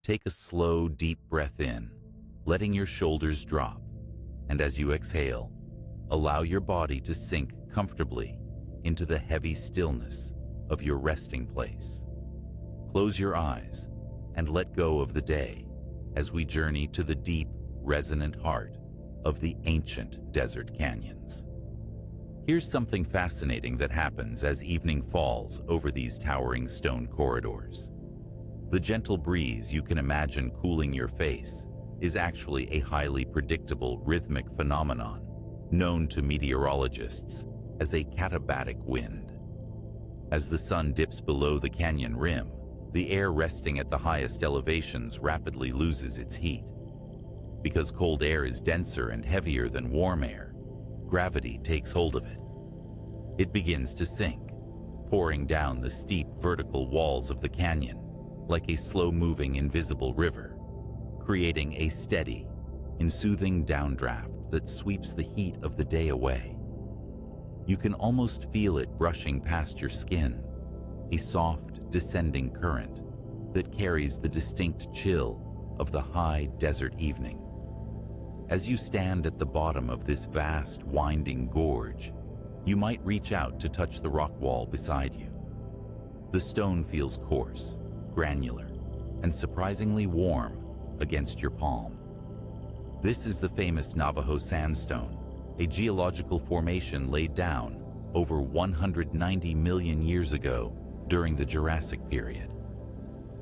Take a slow, deep breath in, letting your shoulders drop, and as you exhale, allow your body to sink comfortably into the heavy stillness of your resting place. Close your eyes and let go of the day as we journey to the deep, resonant heart of the ancient desert canyons. Here's something fascinating that happens as evening falls over these towering stone corridors. The gentle breeze you can imagine cooling your face is actually a highly predictable rhythmic phenomenon known to meteorologists as a katabatic wind. As the sun dips below the canyon rim, the air resting at the highest elevations rapidly loses its heat. Because cold air is denser and heavier than warm air, gravity takes hold of it. It begins to sink, pouring down the steep vertical walls of the canyon like a slow-moving invisible river, creating a steady and soothing downdraft that sweeps the heat of the day away. You can almost feel it brushing past your skin, a soft, descending current that carries the distinct chill of the high desert evening. As you stand at the bottom of this vast, winding gorge, you might reach out to touch the rock wall beside you. The stone feels coarse, granular, and surprisingly warm against your palm. This is the famous Navajo sandstone, a geological formation laid down over 190 million years ago during the Jurassic period.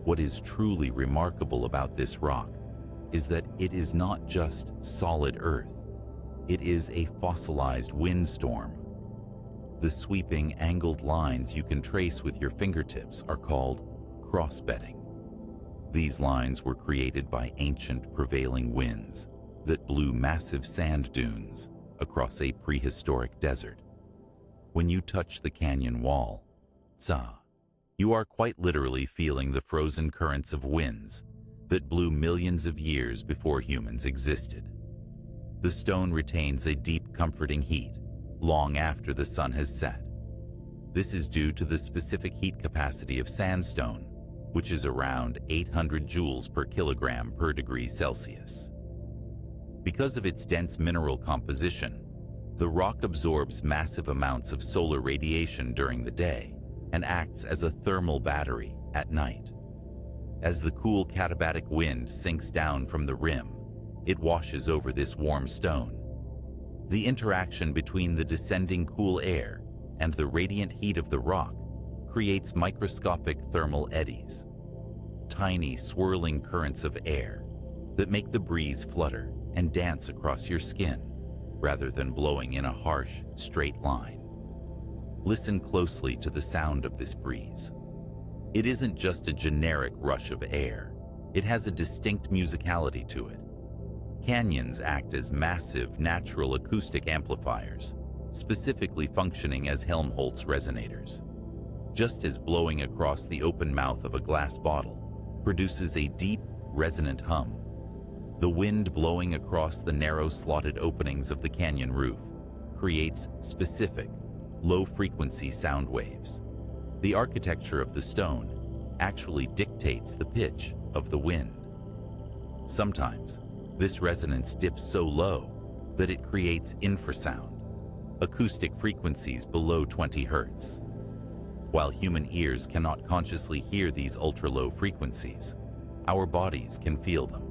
What is truly remarkable about this rock is that it is not just solid earth, it is a fossilized windstorm. The sweeping, angled lines you can trace with your fingertips are called crossbedding. These lines were created by ancient prevailing winds that blew massive sand dunes across a prehistoric desert. When you touch the canyon wall, you are quite literally feeling the frozen currents of winds that blew millions of years before humans existed. The stone retains a deep, comforting heat long after the sun has set. This is due to the specific heat capacity of sandstone, which is around 800 joules per kilogram per degree Celsius. Because of its dense mineral composition, the rock absorbs massive amounts of solar radiation during the day and acts as a thermal battery at night. As the cool katabatic wind sinks down from the rim, it washes over this warm stone. The interaction between the descending cool air and the radiant heat of the rock creates microscopic thermal eddies, tiny swirling currents of air that make the breeze flutter and dance across your skin rather than blowing in a harsh, straight line. Listen closely to the sound of this breeze. It isn't just a generic rush of air. It has a distinct musicality to it. Canyons act as massive, natural acoustic amplifiers, specifically functioning as Helmholtz resonators. Just as blowing across the open mouth of a glass bottle produces a deep, resonant hum, the wind blowing across the narrow slotted openings of the canyon roof creates specific, low-frequency sound waves. The architecture of the stone actually dictates the pitch of the wind. Sometimes, this resonance dips so low that it creates infrasound, acoustic frequencies below 20 Hz. While human ears cannot consciously hear these ultra-low frequencies, our bodies can feel them.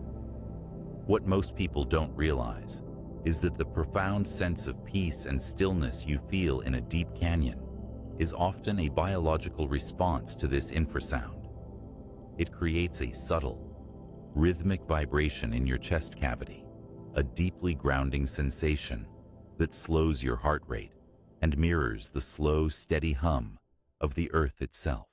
What most people don't realize is that the profound sense of peace and stillness you feel in a deep canyon is often a biological response to this infrasound. It creates a subtle, rhythmic vibration in your chest cavity, a deeply grounding sensation that slows your heart rate and mirrors the slow, steady hum of the earth itself.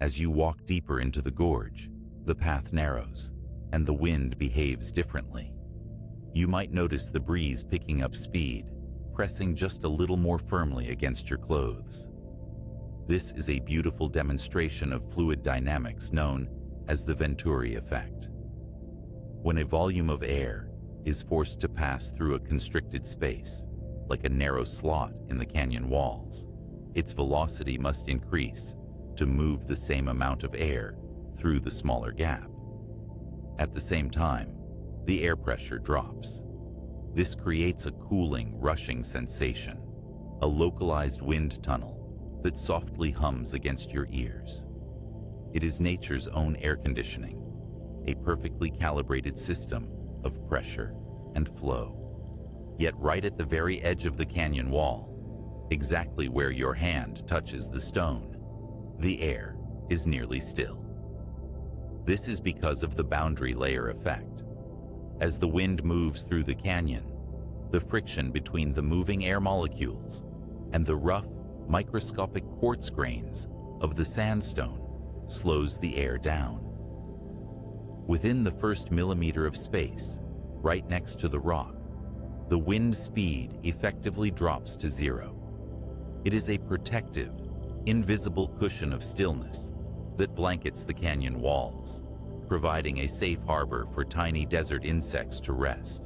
As you walk deeper into the gorge, the path narrows and the wind behaves differently. You might notice the breeze picking up speed, pressing just a little more firmly against your clothes. This is a beautiful demonstration of fluid dynamics known as the Venturi effect. When a volume of air is forced to pass through a constricted space, like a narrow slot in the canyon walls, its velocity must increase to move the same amount of air through the smaller gap. At the same time, the air pressure drops. This creates a cooling, rushing sensation, a localized wind tunnel that softly hums against your ears. It is nature's own air conditioning, a perfectly calibrated system of pressure and flow. Yet right at the very edge of the canyon wall, exactly where your hand touches the stone, the air is nearly still. This is because of the boundary layer effect. As the wind moves through the canyon, the friction between the moving air molecules and the rough, microscopic quartz grains of the sandstone slows the air down. Within the first millimeter of space, right next to the rock, the wind speed effectively drops to zero. It is a protective, invisible cushion of stillness that blankets the canyon walls, providing a safe harbor for tiny desert insects to rest,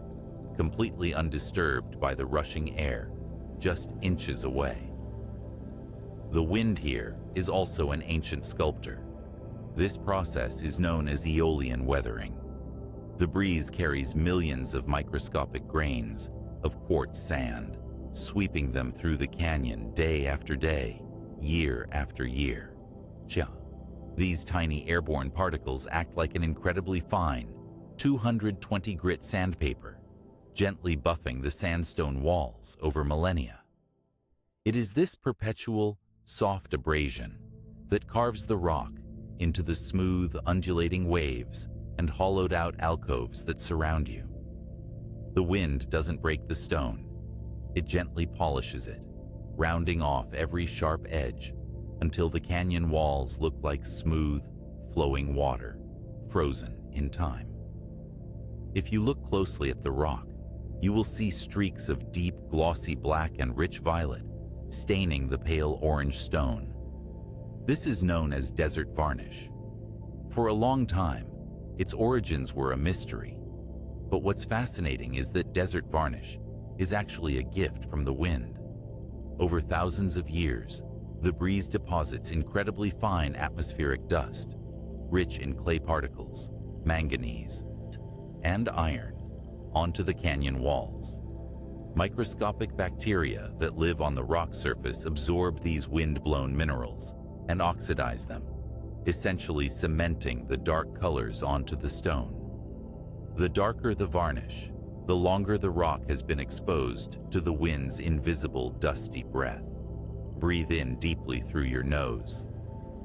completely undisturbed by the rushing air just inches away. The wind here is also an ancient sculptor. This process is known as aeolian weathering. The breeze carries millions of microscopic grains of quartz sand, sweeping them through the canyon day after day, year after year. These tiny airborne particles act like an incredibly fine 220 grit sandpaper, gently buffing the sandstone walls over millennia. It is this perpetual, soft abrasion that carves the rock into the smooth, undulating waves and hollowed-out alcoves that surround you. The wind doesn't break the stone. It gently polishes it, rounding off every sharp edge until the canyon walls look like smooth, flowing water, frozen in time. If you look closely at the rock, you will see streaks of deep, glossy black and rich violet staining the pale orange stone. This is known as desert varnish. For a long time, its origins were a mystery. But what's fascinating is that desert varnish is actually a gift from the wind. Over thousands of years, the breeze deposits incredibly fine atmospheric dust, rich in clay particles, manganese, and iron, onto the canyon walls. Microscopic bacteria that live on the rock surface absorb these wind-blown minerals and oxidize them, essentially cementing the dark colors onto the stone. The darker the varnish, the longer the rock has been exposed to the wind's invisible dusty breath. Breathe in deeply through your nose.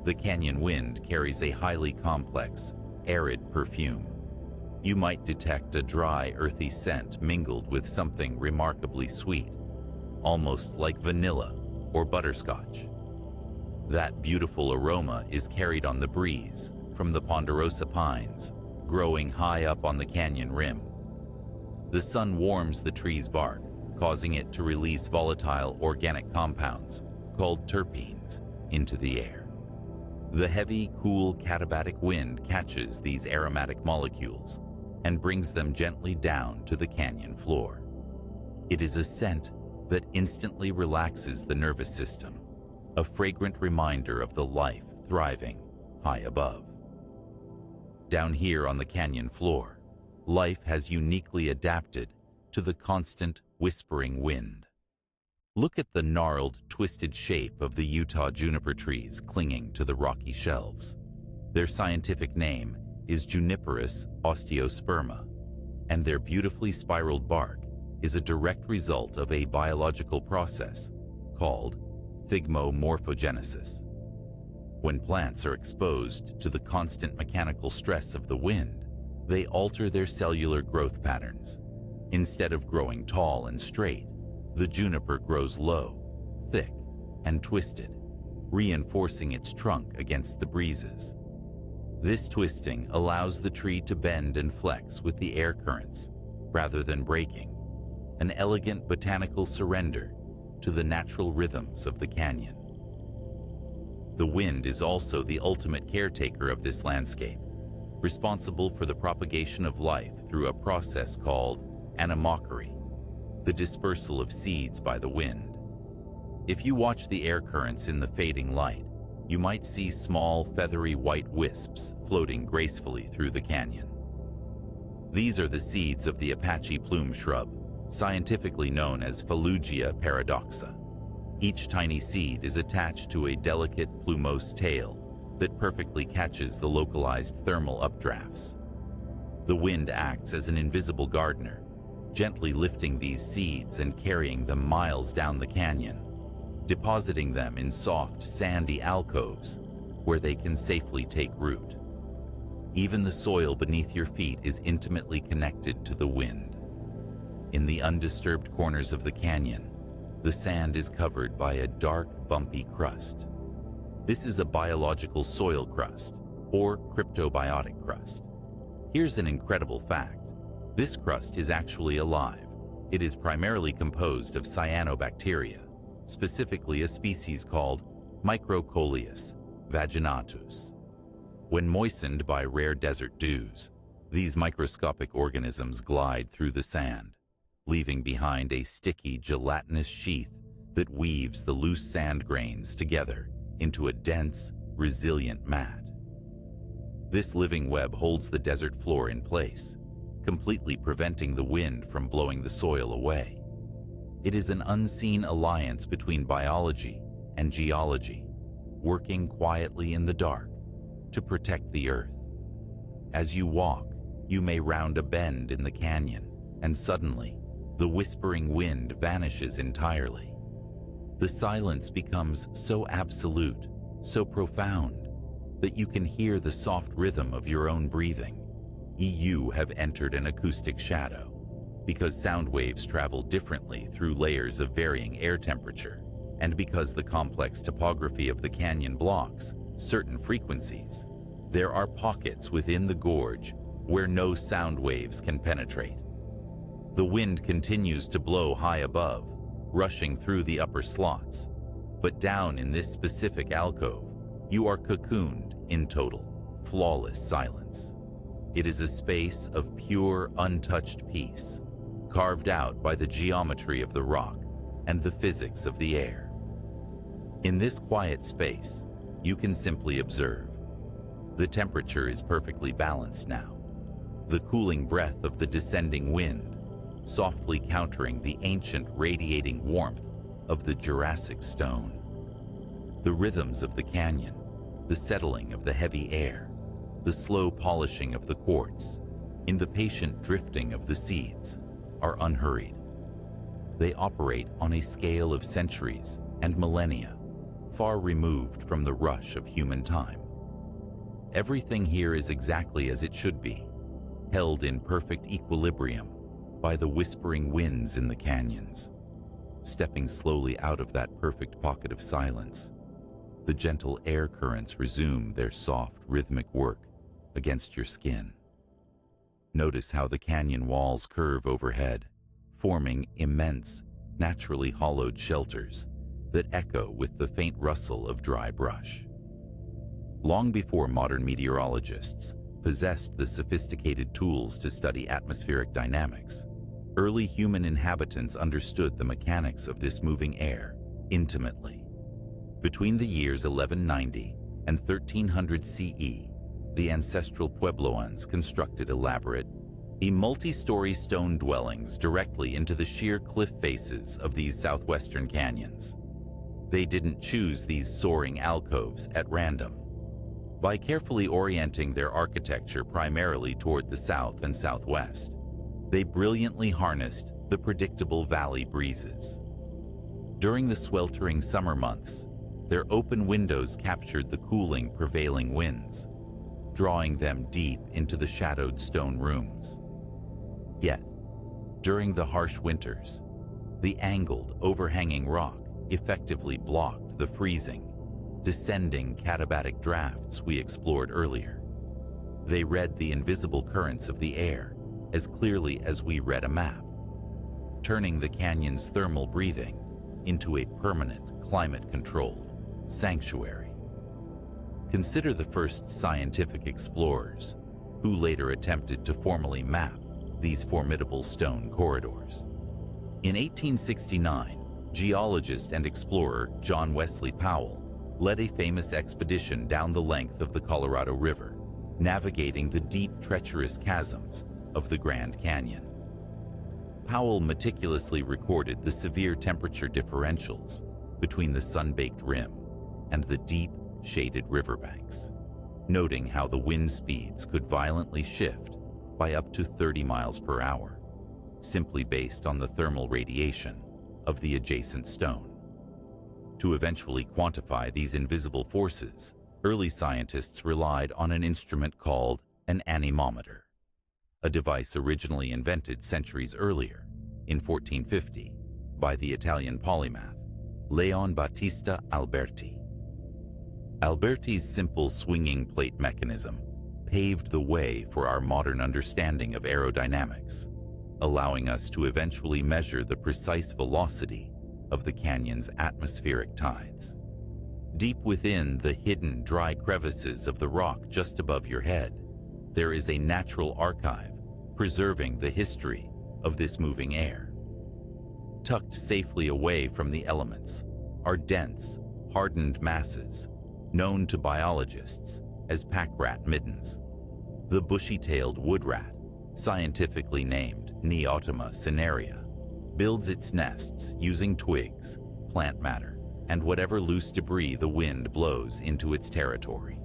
The canyon wind carries a highly complex, arid perfume. You might detect a dry, earthy scent mingled with something remarkably sweet, almost like vanilla or butterscotch. That beautiful aroma is carried on the breeze from the ponderosa pines, growing high up on the canyon rim. The sun warms the tree's bark, causing it to release volatile organic compounds called terpenes into the air. The heavy, cool katabatic wind catches these aromatic molecules and brings them gently down to the canyon floor. It is a scent that instantly relaxes the nervous system, a fragrant reminder of the life thriving high above. Down here on the canyon floor, life has uniquely adapted to the constant whispering wind. Look at the gnarled, twisted shape of the Utah juniper trees clinging to the rocky shelves. Their scientific name is Juniperus osteosperma, and their beautifully spiraled bark is a direct result of a biological process called thigmomorphogenesis. When plants are exposed to the constant mechanical stress of the wind, they alter their cellular growth patterns. Instead of growing tall and straight, the juniper grows low, thick, and twisted, reinforcing its trunk against the breezes. This twisting allows the tree to bend and flex with the air currents, rather than breaking, an elegant botanical surrender to the natural rhythms of the canyon. The wind is also the ultimate caretaker of this landscape, responsible for the propagation of life through a process called anemochory, the dispersal of seeds by the wind. If you watch the air currents in the fading light, you might see small, feathery white wisps floating gracefully through the canyon. These are the seeds of the Apache plume shrub, scientifically known as Falugia paradoxa. Each tiny seed is attached to a delicate plumose tail that perfectly catches the localized thermal updrafts. The wind acts as an invisible gardener, gently lifting these seeds and carrying them miles down the canyon, depositing them in soft, sandy alcoves where they can safely take root. Even the soil beneath your feet is intimately connected to the wind. In the undisturbed corners of the canyon, the sand is covered by a dark, bumpy crust. This is a biological soil crust, or cryptobiotic crust. Here's an incredible fact. This crust is actually alive. It is primarily composed of cyanobacteria, specifically a species called Microcoleus vaginatus. When moistened by rare desert dews, these microscopic organisms glide through the sand, leaving behind a sticky, gelatinous sheath that weaves the loose sand grains together into a dense, resilient mat. This living web holds the desert floor in place, completely preventing the wind from blowing the soil away. It is an unseen alliance between biology and geology, working quietly in the dark to protect the earth. As you walk, you may round a bend in the canyon, and suddenly, the whispering wind vanishes entirely. The silence becomes so absolute, so profound, that you can hear the soft rhythm of your own breathing. You have entered an acoustic shadow, because sound waves travel differently through layers of varying air temperature, and because the complex topography of the canyon blocks certain frequencies, there are pockets within the gorge where no sound waves can penetrate. The wind continues to blow high above, rushing through the upper slots, but down in this specific alcove, you are cocooned in total, flawless silence. It is a space of pure, untouched peace, carved out by the geometry of the rock and the physics of the air. In this quiet space, you can simply observe. The temperature is perfectly balanced now, the cooling breath of the descending wind softly countering the ancient radiating warmth of the Jurassic stone. The rhythms of the canyon, the settling of the heavy air, the slow polishing of the quartz, in the patient drifting of the seeds, are unhurried. They operate on a scale of centuries and millennia, far removed from the rush of human time. Everything here is exactly as it should be, held in perfect equilibrium by the whispering winds in the canyons. Stepping slowly out of that perfect pocket of silence, the gentle air currents resume their soft, rhythmic work against your skin. Notice how the canyon walls curve overhead, forming immense, naturally hollowed shelters that echo with the faint rustle of dry brush. Long before modern meteorologists possessed the sophisticated tools to study atmospheric dynamics, early human inhabitants understood the mechanics of this moving air intimately. Between the years 1190 and 1300 CE, the ancestral Puebloans constructed elaborate, multi-story stone dwellings directly into the sheer cliff faces of these southwestern canyons. They didn't choose these soaring alcoves at random. By carefully orienting their architecture primarily toward the south and southwest, they brilliantly harnessed the predictable valley breezes. During the sweltering summer months, their open windows captured the cooling prevailing winds, drawing them deep into the shadowed stone rooms. Yet, during the harsh winters, the angled, overhanging rock effectively blocked the freezing, descending katabatic drafts we explored earlier. They read the invisible currents of the air as clearly as we read a map, turning the canyon's thermal breathing into a permanent, climate-controlled sanctuary. Consider the first scientific explorers who later attempted to formally map these formidable stone corridors. In 1869, geologist and explorer John Wesley Powell led a famous expedition down the length of the Colorado River, navigating the deep, treacherous chasms of the Grand Canyon. Powell meticulously recorded the severe temperature differentials between the sun-baked rim and the deep, shaded riverbanks, noting how the wind speeds could violently shift by up to 30 miles per hour, simply based on the thermal radiation of the adjacent stone. To eventually quantify these invisible forces, early scientists relied on an instrument called an anemometer, a device originally invented centuries earlier, in 1450, by the Italian polymath Leon Battista Alberti. Alberti's simple swinging plate mechanism paved the way for our modern understanding of aerodynamics, allowing us to eventually measure the precise velocity of the canyon's atmospheric tides. Deep within the hidden, dry crevices of the rock just above your head, there is a natural archive preserving the history of this moving air. Tucked safely away from the elements are dense, hardened masses known to biologists as pack rat middens. The bushy-tailed wood rat, scientifically named Neotoma cinerea, builds its nests using twigs, plant matter, and whatever loose debris the wind blows into its territory.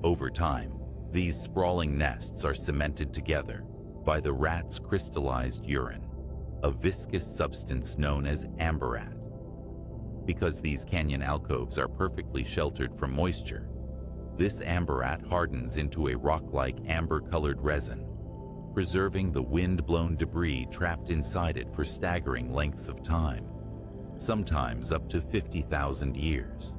Over time, these sprawling nests are cemented together by the rat's crystallized urine, a viscous substance known as amberat. Because these canyon alcoves are perfectly sheltered from moisture, this amberat hardens into a rock-like amber-colored resin, preserving the wind-blown debris trapped inside it for staggering lengths of time, sometimes up to 50,000 years.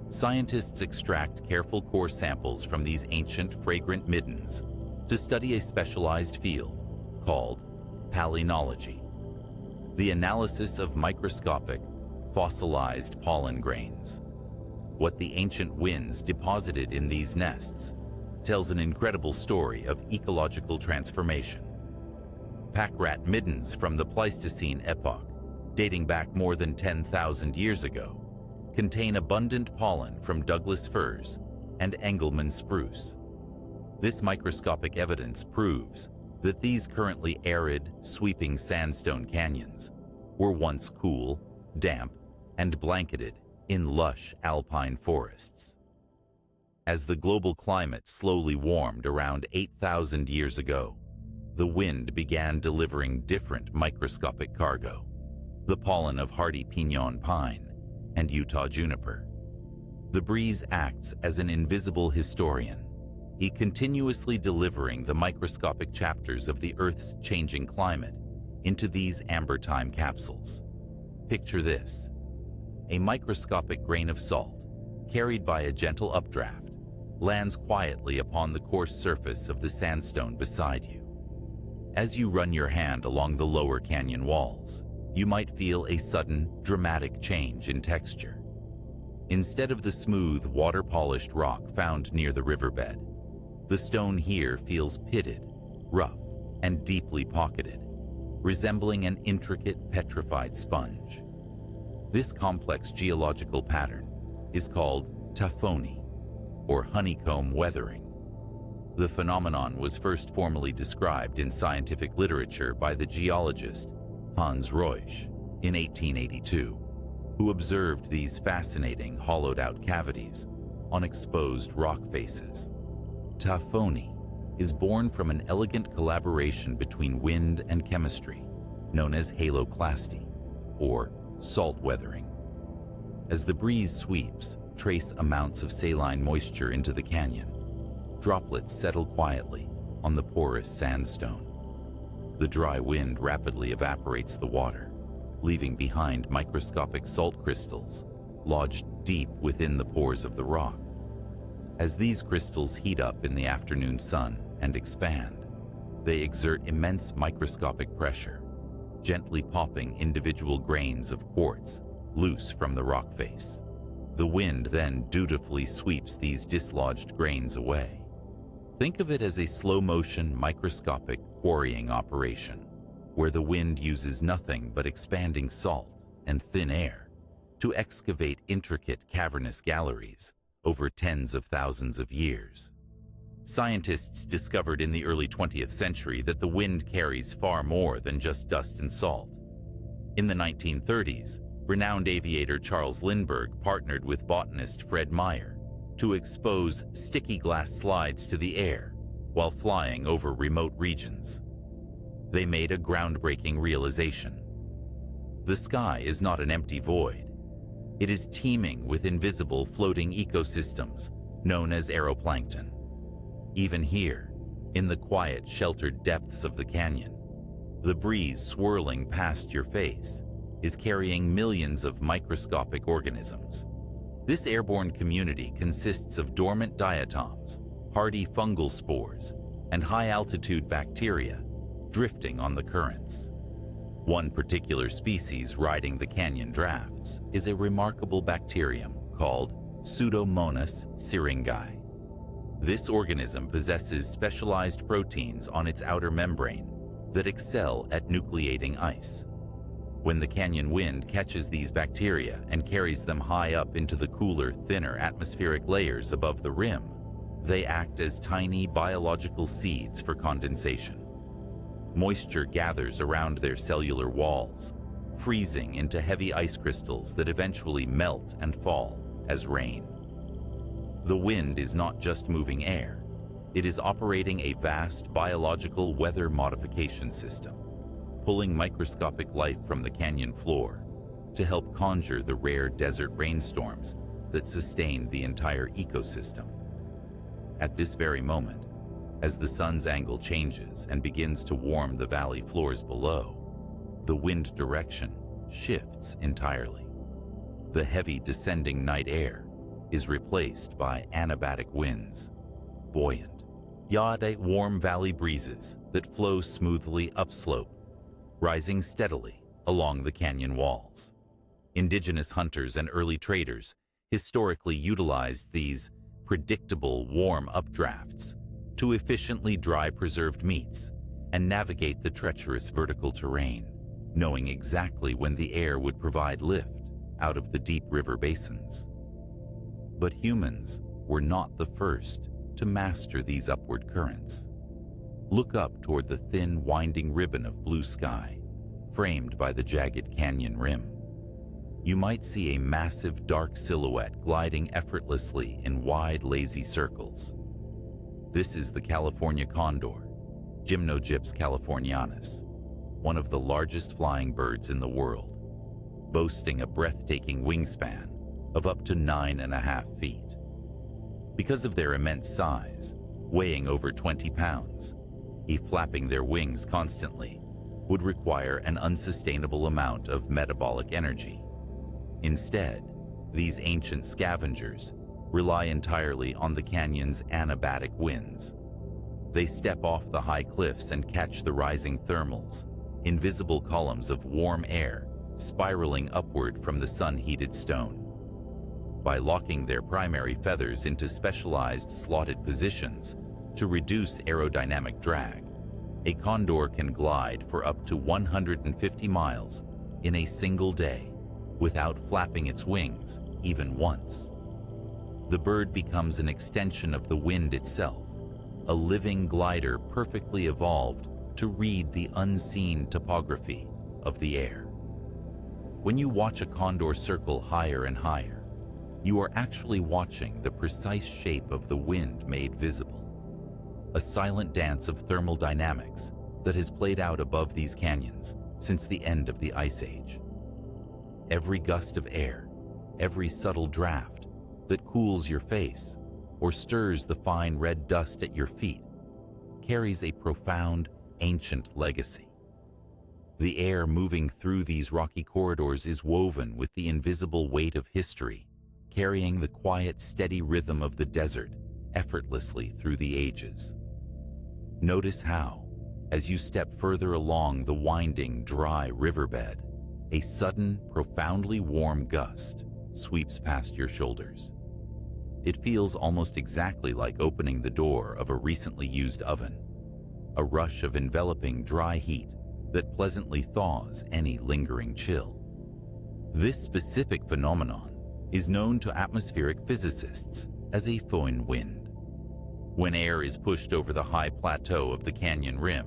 Scientists extract careful core samples from these ancient, fragrant middens to study a specialized field called palynology, the analysis of microscopic, fossilized pollen grains. What the ancient winds deposited in these nests tells an incredible story of ecological transformation. Pack rat middens from the Pleistocene epoch, dating back more than 10,000 years ago, contain abundant pollen from Douglas firs and Engelmann spruce. This microscopic evidence proves that these currently arid, sweeping sandstone canyons were once cool, damp, and blanketed in lush alpine forests. As the global climate slowly warmed around 8,000 years ago, the wind began delivering different microscopic cargo: the pollen of hardy pinon pine and Utah juniper. The breeze acts as an invisible historian, continuously delivering the microscopic chapters of the Earth's changing climate into these amber time capsules. Picture this: a microscopic grain of salt, carried by a gentle updraft, lands quietly upon the coarse surface of the sandstone beside you. As you run your hand along the lower canyon walls, you might feel a sudden, dramatic change in texture. Instead of the smooth, water-polished rock found near the riverbed, the stone here feels pitted, rough, and deeply pocketed, resembling an intricate, petrified sponge. This complex geological pattern is called taphony, or honeycomb weathering. The phenomenon was first formally described in scientific literature by the geologist Hans Reusch in 1882, who observed these fascinating hollowed-out cavities on exposed rock faces. Taphony is born from an elegant collaboration between wind and chemistry, known as haloclasty, or salt weathering. As the breeze sweeps trace amounts of saline moisture into the canyon, droplets settle quietly on the porous sandstone. The dry wind rapidly evaporates the water, leaving behind microscopic salt crystals lodged deep within the pores of the rock. As these crystals heat up in the afternoon sun and expand, they exert immense microscopic pressure, gently popping individual grains of quartz loose from the rock face. The wind then dutifully sweeps these dislodged grains away. Think of it as a slow-motion microscopic quarrying operation, where the wind uses nothing but expanding salt and thin air to excavate intricate cavernous galleries over tens of thousands of years. Scientists discovered in the early 20th century that the wind carries far more than just dust and salt. In the 1930s, renowned aviator Charles Lindbergh partnered with botanist Fred Meyer to expose sticky glass slides to the air while flying over remote regions. They made a groundbreaking realization. The sky is not an empty void. It is teeming with invisible floating ecosystems known as aeroplankton. Even here, in the quiet, sheltered depths of the canyon, the breeze swirling past your face is carrying millions of microscopic organisms. This airborne community consists of dormant diatoms, hardy fungal spores, and high-altitude bacteria drifting on the currents. One particular species riding the canyon drafts is a remarkable bacterium called Pseudomonas syringae. This organism possesses specialized proteins on its outer membrane that excel at nucleating ice. When the canyon wind catches these bacteria and carries them high up into the cooler, thinner atmospheric layers above the rim, they act as tiny biological seeds for condensation. Moisture gathers around their cellular walls, freezing into heavy ice crystals that eventually melt and fall as rain. The wind is not just moving air, it is operating a vast biological weather modification system, pulling microscopic life from the canyon floor to help conjure the rare desert rainstorms that sustain the entire ecosystem. At this very moment, as the sun's angle changes and begins to warm the valley floors below, the wind direction shifts entirely. The heavy descending night air is replaced by anabatic winds, buoyant, yada warm valley breezes that flow smoothly upslope, rising steadily along the canyon walls. Indigenous hunters and early traders historically utilized these predictable warm updrafts to efficiently dry preserved meats and navigate the treacherous vertical terrain, knowing exactly when the air would provide lift out of the deep river basins. But humans were not the first to master these upward currents. Look up toward the thin, winding ribbon of blue sky, framed by the jagged canyon rim. You might see a massive dark silhouette gliding effortlessly in wide, lazy circles. This is the California condor, Gymnogyps californianus, one of the largest flying birds in the world, boasting a breathtaking wingspan of up to 9.5 feet. Because of their immense size, weighing over 20 pounds, flapping their wings constantly would require an unsustainable amount of metabolic energy. Instead, these ancient scavengers rely entirely on the canyon's anabatic winds. They step off the high cliffs and catch the rising thermals, invisible columns of warm air spiraling upward from the sun-heated stone. By locking their primary feathers into specialized slotted positions to reduce aerodynamic drag, a condor can glide for up to 150 miles in a single day without flapping its wings even once. The bird becomes an extension of the wind itself, a living glider perfectly evolved to read the unseen topography of the air. When you watch a condor circle higher and higher, you are actually watching the precise shape of the wind made visible, a silent dance of thermal dynamics that has played out above these canyons since the end of the Ice Age. Every gust of air, every subtle draft that cools your face or stirs the fine red dust at your feet carries a profound, ancient legacy. The air moving through these rocky corridors is woven with the invisible weight of history, carrying the quiet, steady rhythm of the desert effortlessly through the ages. Notice how, as you step further along the winding, dry riverbed, a sudden, profoundly warm gust sweeps past your shoulders. It feels almost exactly like opening the door of a recently used oven, a rush of enveloping, dry heat that pleasantly thaws any lingering chill. This specific phenomenon is known to atmospheric physicists as a foehn wind. When air is pushed over the high plateau of the canyon rim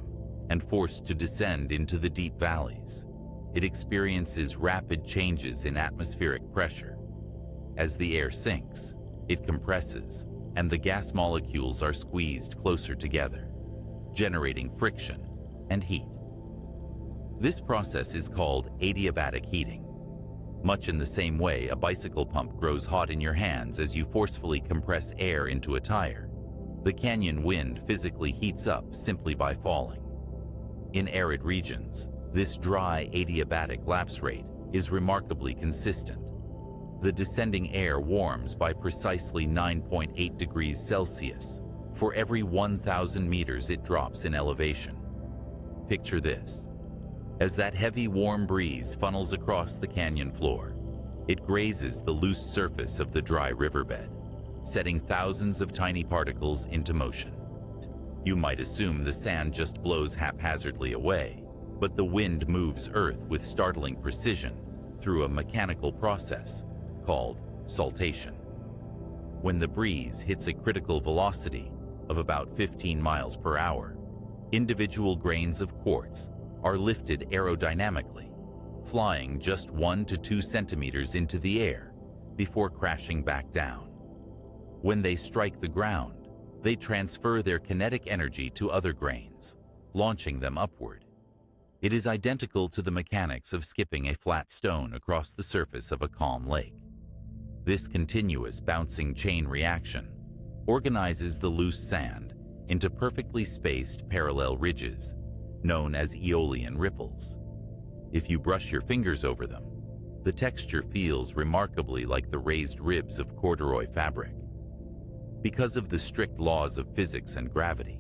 and forced to descend into the deep valleys, it experiences rapid changes in atmospheric pressure. As the air sinks, it compresses, and the gas molecules are squeezed closer together, generating friction and heat. This process is called adiabatic heating. Much in the same way a bicycle pump grows hot in your hands as you forcefully compress air into a tire, the canyon wind physically heats up simply by falling. In arid regions, this dry adiabatic lapse rate is remarkably consistent. The descending air warms by precisely 9.8 degrees Celsius for every 1,000 meters it drops in elevation. Picture this. As that heavy, warm breeze funnels across the canyon floor, it grazes the loose surface of the dry riverbed, setting thousands of tiny particles into motion. You might assume the sand just blows haphazardly away, but the wind moves Earth with startling precision through a mechanical process called saltation. When the breeze hits a critical velocity of about 15 miles per hour, individual grains of quartz are lifted aerodynamically, flying just 1 to 2 centimeters into the air before crashing back down. When they strike the ground, they transfer their kinetic energy to other grains, launching them upward. It is identical to the mechanics of skipping a flat stone across the surface of a calm lake. This continuous bouncing chain reaction organizes the loose sand into perfectly spaced parallel ridges, known as aeolian ripples. If you brush your fingers over them, the texture feels remarkably like the raised ribs of corduroy fabric. Because of the strict laws of physics and gravity,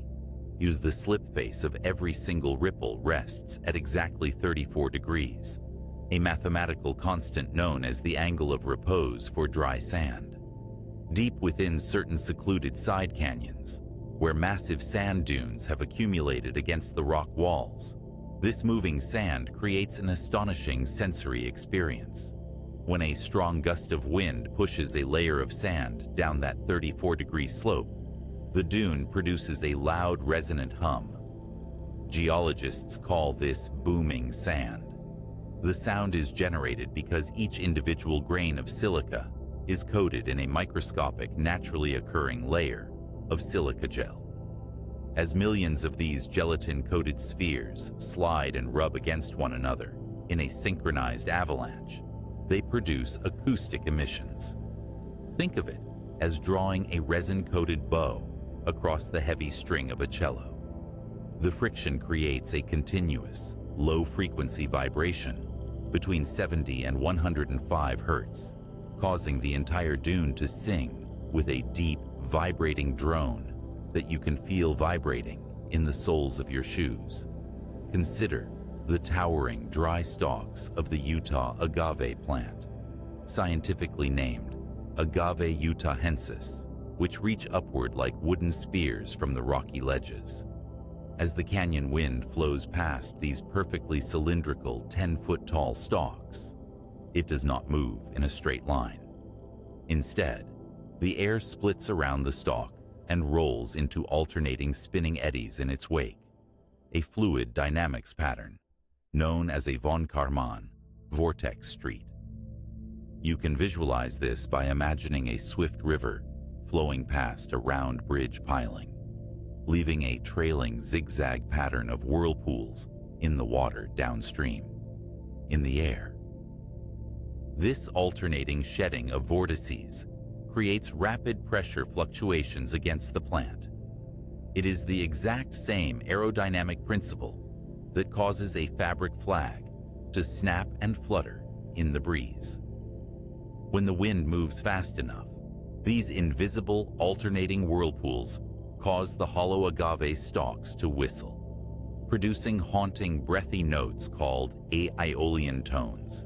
the slip face of every single ripple rests at exactly 34 degrees, a mathematical constant known as the angle of repose for dry sand. Deep within certain secluded side canyons, where massive sand dunes have accumulated against the rock walls, this moving sand creates an astonishing sensory experience. When a strong gust of wind pushes a layer of sand down that 34-degree slope, the dune produces a loud, resonant hum. Geologists call this booming sand. The sound is generated because each individual grain of silica is coated in a microscopic, naturally occurring layer of silica gel. As millions of these gelatin-coated spheres slide and rub against one another in a synchronized avalanche, they produce acoustic emissions. Think of it as drawing a resin-coated bow across the heavy string of a cello. The friction creates a continuous, low-frequency vibration between 70 and 105 hertz, causing the entire dune to sing with a deep, vibrating drone that you can feel vibrating in the soles of your shoes. Consider the towering dry stalks of the Utah agave plant, scientifically named Agave utahensis, which reach upward like wooden spears from the rocky ledges. As the canyon wind flows past these perfectly cylindrical 10-foot-tall stalks, it does not move in a straight line. Instead, the air splits around the stalk and rolls into alternating spinning eddies in its wake, a fluid dynamics pattern known as a von Karman vortex street. You can visualize this by imagining a swift river flowing past a round bridge piling, leaving a trailing zigzag pattern of whirlpools in the water downstream, in the air. This alternating shedding of vortices creates rapid pressure fluctuations against the plant. It is the exact same aerodynamic principle that causes a fabric flag to snap and flutter in the breeze. When the wind moves fast enough, these invisible alternating whirlpools cause the hollow agave stalks to whistle, producing haunting, breathy notes called aeolian tones.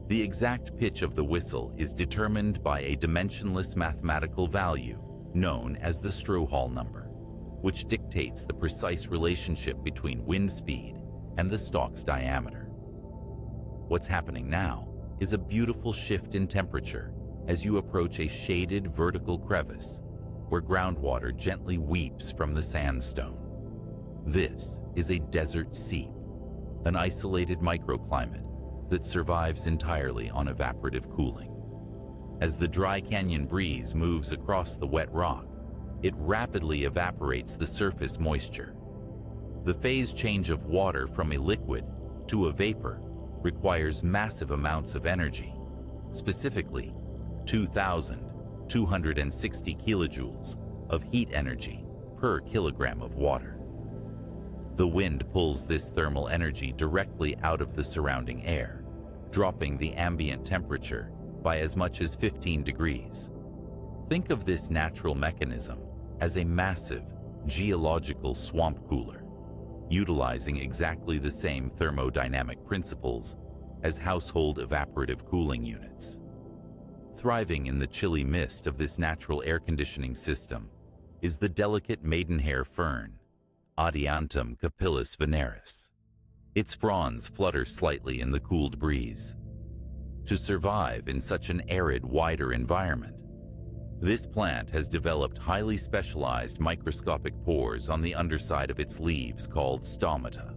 The exact pitch of the whistle is determined by a dimensionless mathematical value known as the Strohal number, which dictates the precise relationship between wind speed and the stalk's diameter. What's happening now is a beautiful shift in temperature as you approach a shaded vertical crevice, where groundwater gently weeps from the sandstone. This is a desert seep, an isolated microclimate that survives entirely on evaporative cooling. As the dry canyon breeze moves across the wet rock, it rapidly evaporates the surface moisture. The phase change of water from a liquid to a vapor requires massive amounts of energy, specifically 2,260 kilojoules of heat energy per kilogram of water. The wind pulls this thermal energy directly out of the surrounding air, dropping the ambient temperature by as much as 15 degrees. Think of this natural mechanism as a massive geological swamp cooler, utilizing exactly the same thermodynamic principles as household evaporative cooling units. Thriving in the chilly mist of this natural air conditioning system is the delicate maidenhair fern, Adiantum capillus veneris. Its fronds flutter slightly in the cooled breeze. To survive in such an arid, wider environment, this plant has developed highly specialized microscopic pores on the underside of its leaves called stomata.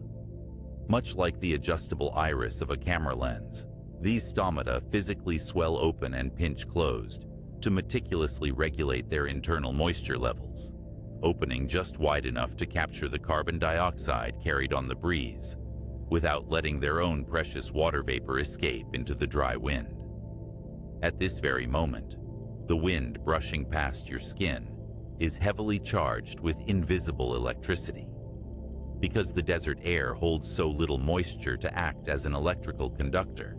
Much like the adjustable iris of a camera lens, these stomata physically swell open and pinch closed to meticulously regulate their internal moisture levels, opening just wide enough to capture the carbon dioxide carried on the breeze, without letting their own precious water vapor escape into the dry wind. At this very moment, the wind brushing past your skin is heavily charged with invisible electricity. Because the desert air holds so little moisture to act as an electrical conductor,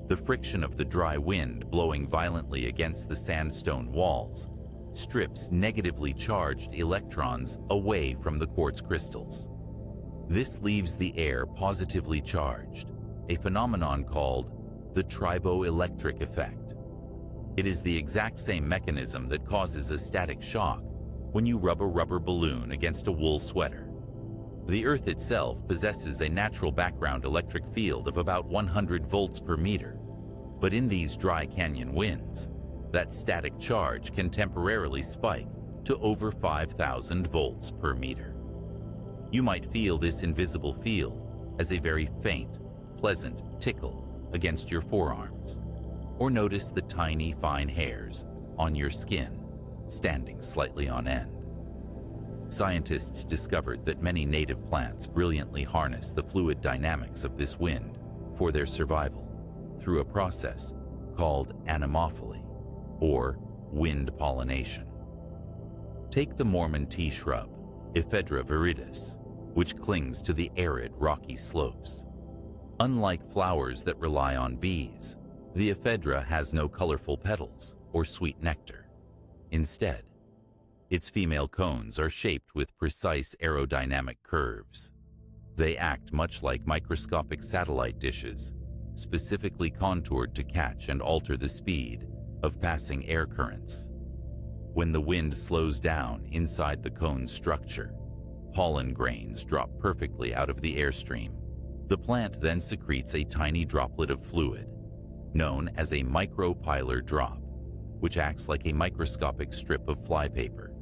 the friction of the dry wind blowing violently against the sandstone walls strips negatively charged electrons away from the quartz crystals. This leaves the air positively charged, a phenomenon called the triboelectric effect. It is the exact same mechanism that causes a static shock when you rub a rubber balloon against a wool sweater. The Earth itself possesses a natural background electric field of about 100 volts per meter, but in these dry canyon winds, that static charge can temporarily spike to over 5,000 volts per meter. You might feel this invisible field as a very faint, pleasant tickle against your forearms, or notice the tiny, fine hairs on your skin standing slightly on end. Scientists discovered that many native plants brilliantly harness the fluid dynamics of this wind for their survival through a process called anemophily, or wind pollination. Take the Mormon tea shrub, Ephedra viridis, which clings to the arid, rocky slopes. Unlike flowers that rely on bees, the ephedra has no colorful petals or sweet nectar. Instead, its female cones are shaped with precise aerodynamic curves. They act much like microscopic satellite dishes, specifically contoured to catch and alter the speed of passing air currents. When the wind slows down inside the cone's structure, pollen grains drop perfectly out of the airstream. The plant then secretes a tiny droplet of fluid, known as a micropylar drop, which acts like a microscopic strip of flypaper,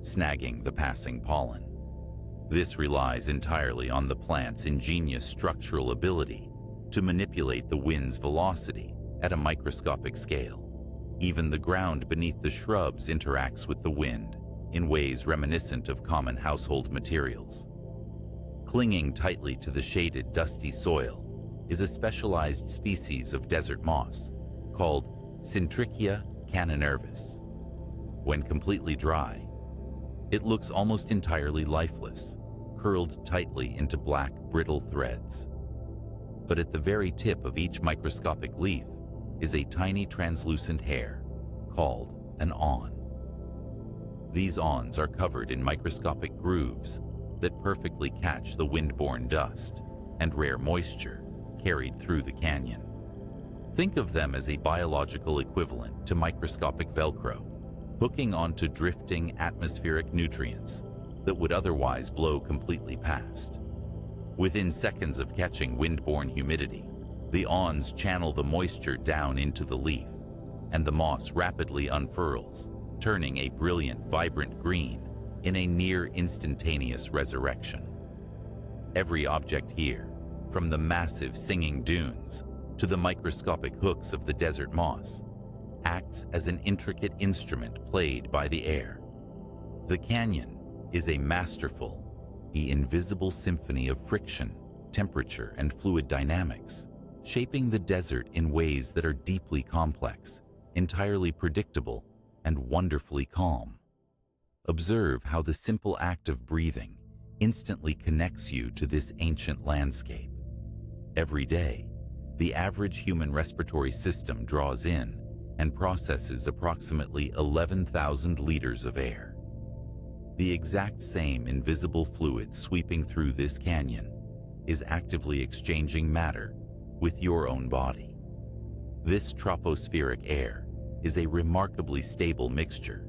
snagging the passing pollen. This relies entirely on the plant's ingenious structural ability to manipulate the wind's velocity at a microscopic scale. Even the ground beneath the shrubs interacts with the wind in ways reminiscent of common household materials. Clinging tightly to the shaded, dusty soil is a specialized species of desert moss called Syntrichia cananervis. When completely dry, it looks almost entirely lifeless, curled tightly into black, brittle threads. But at the very tip of each microscopic leaf is a tiny translucent hair called an awn. These awns are covered in microscopic grooves that perfectly catch the wind-borne dust and rare moisture carried through the canyon. Think of them as a biological equivalent to microscopic Velcro, hooking onto drifting atmospheric nutrients that would otherwise blow completely past. Within seconds of catching wind-borne humidity, the awns channel the moisture down into the leaf, and the moss rapidly unfurls, turning a brilliant, vibrant green in a near instantaneous resurrection. Every object here, from the massive singing dunes to the microscopic hooks of the desert moss, acts as an intricate instrument played by the air. The canyon is a masterful, invisible symphony of friction, temperature, and fluid dynamics, shaping the desert in ways that are deeply complex, entirely predictable, and wonderfully calm. Observe how the simple act of breathing instantly connects you to this ancient landscape. Every day, the average human respiratory system draws in and processes approximately 11,000 liters of air. The exact same invisible fluid sweeping through this canyon is actively exchanging matter with your own body. This tropospheric air is a remarkably stable mixture,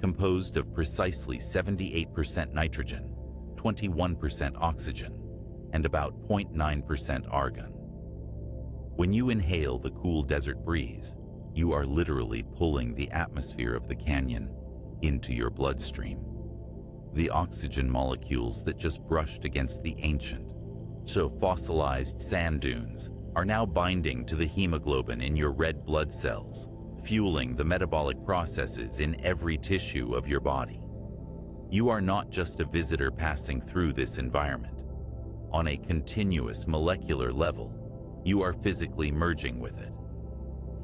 composed of precisely 78% nitrogen, 21% oxygen, and about 0.9% argon. When you inhale the cool desert breeze, you are literally pulling the atmosphere of the canyon into your bloodstream. The oxygen molecules that just brushed against the ancient, so fossilized sand dunes are now binding to the hemoglobin in your red blood cells, fueling the metabolic processes in every tissue of your body. You are not just a visitor passing through this environment. On a continuous molecular level, you are physically merging with it.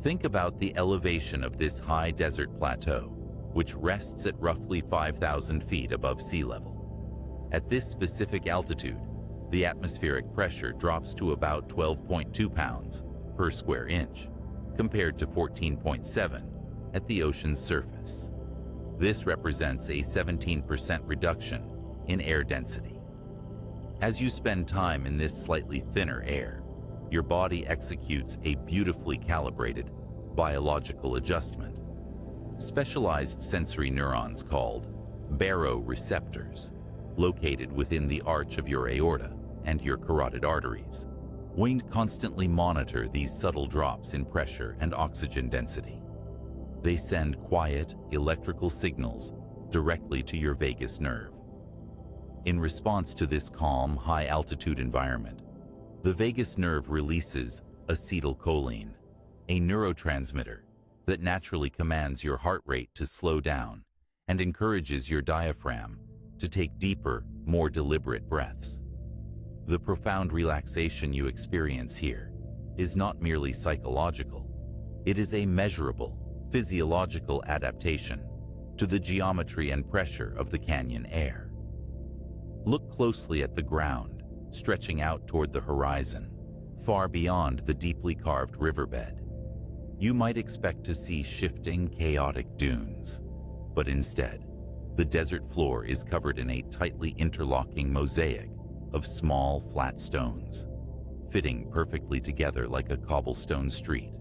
Think about the elevation of this high desert plateau, which rests at roughly 5,000 feet above sea level. At this specific altitude, the atmospheric pressure drops to about 12.2 pounds per square inch, compared to 14.7 at the ocean's surface. This represents a 17% reduction in air density. As you spend time in this slightly thinner air, your body executes a beautifully calibrated biological adjustment. Specialized sensory neurons called baroreceptors, located within the arch of your aorta and your carotid arteries, constantly monitor these subtle drops in pressure and oxygen density. They send quiet electrical signals directly to your vagus nerve. In response to this calm, high-altitude environment, the vagus nerve releases acetylcholine, a neurotransmitter that naturally commands your heart rate to slow down and encourages your diaphragm to take deeper, more deliberate breaths. The profound relaxation you experience here is not merely psychological. It is a measurable, physiological adaptation to the geometry and pressure of the canyon air. Look closely at the ground, stretching out toward the horizon, far beyond the deeply carved riverbed. You might expect to see shifting, chaotic dunes, but instead, the desert floor is covered in a tightly interlocking mosaic of small, flat stones, fitting perfectly together like a cobblestone street.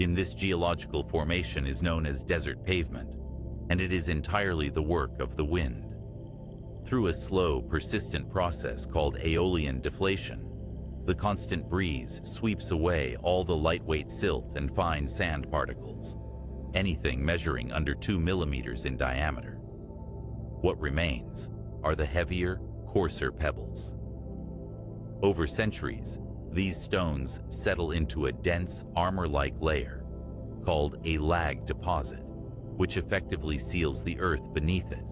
In this geological formation is known as desert pavement, and it is entirely the work of the wind. Through a slow, persistent process called aeolian deflation, the constant breeze sweeps away all the lightweight silt and fine sand particles, anything measuring under 2 millimeters in diameter. What remains are the heavier, coarser pebbles. Over centuries, these stones settle into a dense, armor-like layer called a lag deposit, which effectively seals the earth beneath it,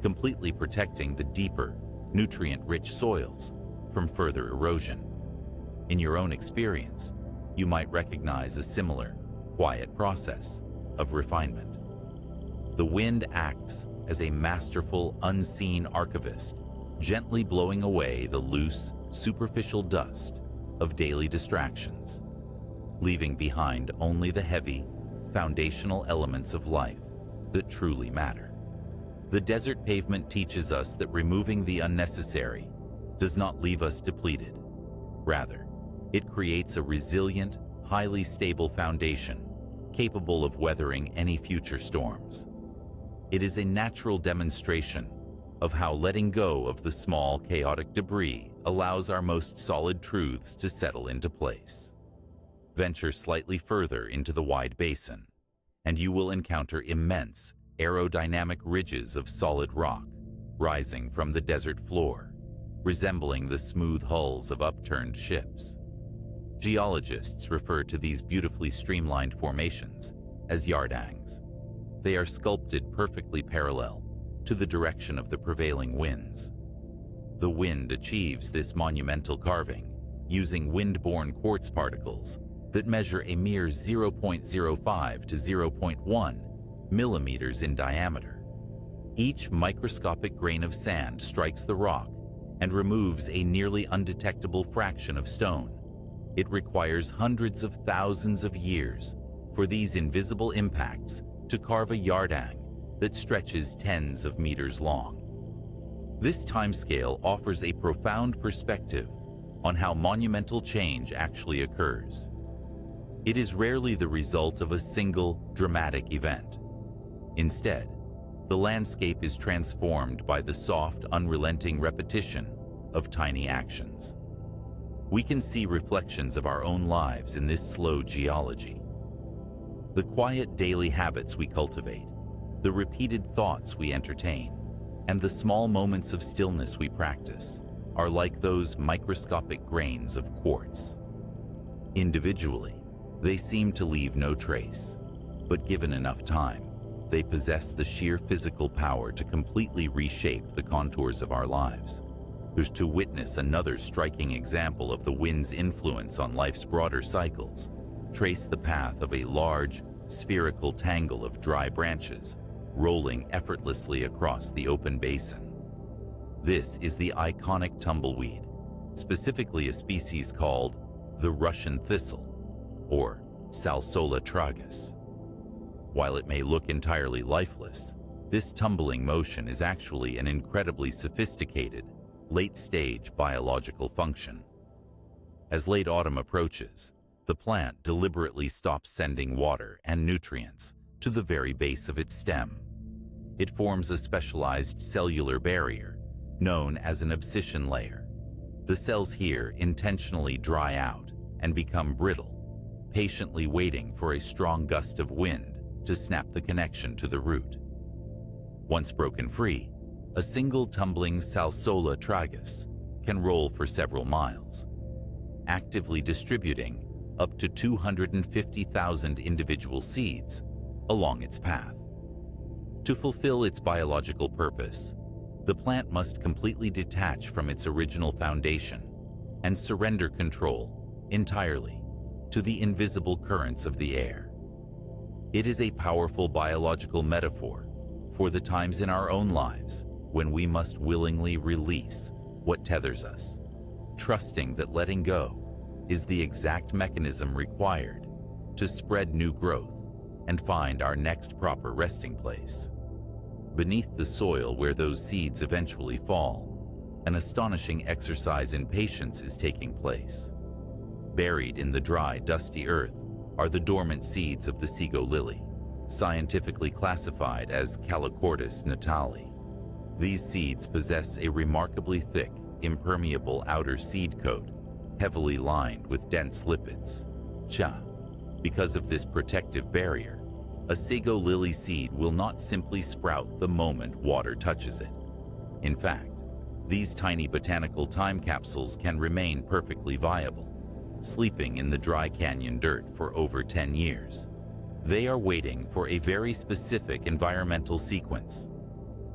completely protecting the deeper, nutrient-rich soils from further erosion. In your own experience, you might recognize a similar, quiet process of refinement. The wind acts as a masterful, unseen archivist, gently blowing away the loose, superficial dust of daily distractions, leaving behind only the heavy, foundational elements of life that truly matter. The desert pavement teaches us that removing the unnecessary does not leave us depleted. Rather, it creates a resilient, highly stable foundation capable of weathering any future storms. It is a natural demonstration of how letting go of the small, chaotic debris allows our most solid truths to settle into place. Venture slightly further into the wide basin, and you will encounter immense, aerodynamic ridges of solid rock rising from the desert floor, resembling the smooth hulls of upturned ships. Geologists refer to these beautifully streamlined formations as yardangs. They are sculpted perfectly parallel to the direction of the prevailing winds. The wind achieves this monumental carving using wind-borne quartz particles that measure a mere 0.05 to 0.1 millimeters in diameter. Each microscopic grain of sand strikes the rock and removes a nearly undetectable fraction of stone. It requires hundreds of thousands of years for these invisible impacts to carve a yardang that stretches tens of meters long. This timescale offers a profound perspective on how monumental change actually occurs. It is rarely the result of a single dramatic event. Instead, the landscape is transformed by the soft, unrelenting repetition of tiny actions. We can see reflections of our own lives in this slow geology. The quiet daily habits we cultivate, the repeated thoughts we entertain, and the small moments of stillness we practice are like those microscopic grains of quartz. Individually, they seem to leave no trace, but given enough time, they possess the sheer physical power to completely reshape the contours of our lives. To witness another striking example of the wind's influence on life's broader cycles, trace the path of a large, spherical tangle of dry branches rolling effortlessly across the open basin. This is the iconic tumbleweed, specifically a species called the Russian thistle, or Salsola tragus. While it may look entirely lifeless, this tumbling motion is actually an incredibly sophisticated, late-stage biological function. As late autumn approaches, the plant deliberately stops sending water and nutrients to the very base of its stem. It forms a specialized cellular barrier known as an abscission layer. The cells here intentionally dry out and become brittle, patiently waiting for a strong gust of wind to snap the connection to the root. Once broken free, a single tumbling Salsola tragus can roll for several miles, actively distributing up to 250,000 individual seeds along its path. To fulfill its biological purpose, the plant must completely detach from its original foundation and surrender control entirely to the invisible currents of the air. It is a powerful biological metaphor for the times in our own lives when we must willingly release what tethers us, trusting that letting go is the exact mechanism required to spread new growth and find our next proper resting place. Beneath the soil where those seeds eventually fall, an astonishing exercise in patience is taking place. Buried in the dry, dusty earth are the dormant seeds of the Sego lily, scientifically classified as Calochortus natali. These seeds possess a remarkably thick, impermeable outer seed coat, heavily lined with dense lipids. Because of this protective barrier, a Sego lily seed will not simply sprout the moment water touches it. In fact, these tiny botanical time capsules can remain perfectly viable, sleeping in the dry canyon dirt for over 10 years. They are waiting for a very specific environmental sequence.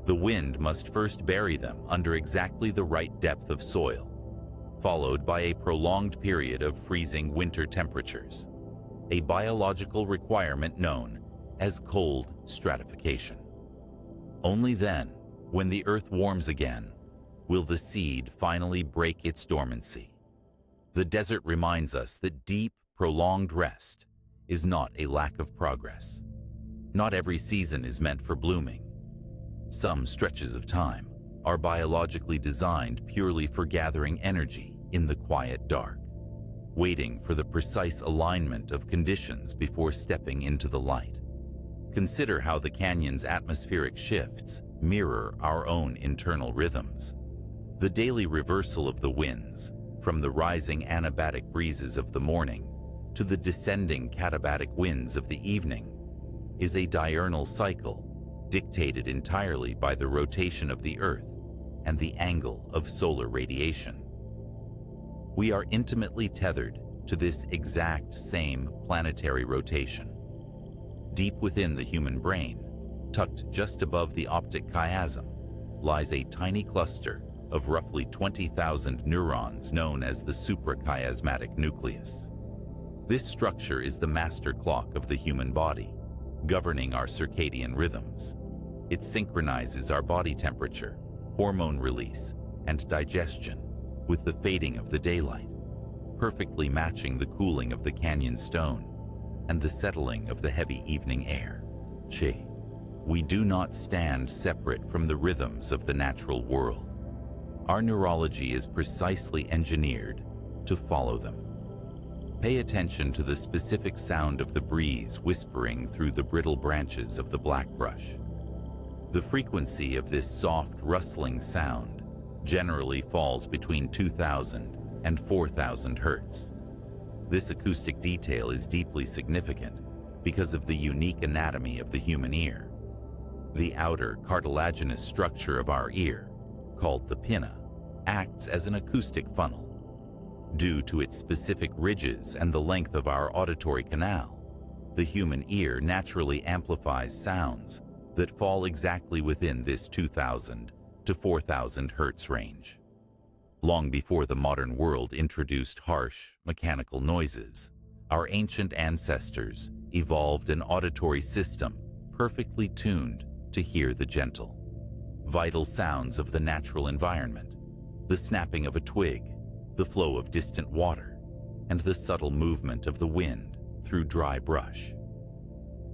The wind must first bury them under exactly the right depth of soil, followed by a prolonged period of freezing winter temperatures, a biological requirement known as cold stratification. Only then, when the earth warms again, will the seed finally break its dormancy. The desert reminds us that deep, prolonged rest is not a lack of progress. Not every season is meant for blooming. Some stretches of time are biologically designed purely for gathering energy in the quiet dark, waiting for the precise alignment of conditions before stepping into the light. Consider how the canyon's atmospheric shifts mirror our own internal rhythms. The daily reversal of the winds, from the rising anabatic breezes of the morning to the descending katabatic winds of the evening, is a diurnal cycle dictated entirely by the rotation of the Earth and the angle of solar radiation. We are intimately tethered to this exact same planetary rotation. Deep within the human brain, tucked just above the optic chiasm, lies a tiny cluster of roughly 20,000 neurons known as the suprachiasmatic nucleus. This structure is the master clock of the human body, governing our circadian rhythms. It synchronizes our body temperature, hormone release, and digestion with the fading of the daylight, perfectly matching the cooling of the canyon stone and the settling of the heavy evening air. We do not stand separate from the rhythms of the natural world. Our neurology is precisely engineered to follow them. Pay attention to the specific sound of the breeze whispering through the brittle branches of the blackbrush. The frequency of this soft, rustling sound generally falls between 2,000 and 4,000 hertz. This acoustic detail is deeply significant because of the unique anatomy of the human ear. The outer cartilaginous structure of our ear, called the pinna, acts as an acoustic funnel. Due to its specific ridges and the length of our auditory canal, the human ear naturally amplifies sounds that fall exactly within this 2,000 to 4,000 hertz range. Long before the modern world introduced harsh, mechanical noises, our ancient ancestors evolved an auditory system perfectly tuned to hear the gentle, vital sounds of the natural environment, the snapping of a twig, the flow of distant water, and the subtle movement of the wind through dry brush.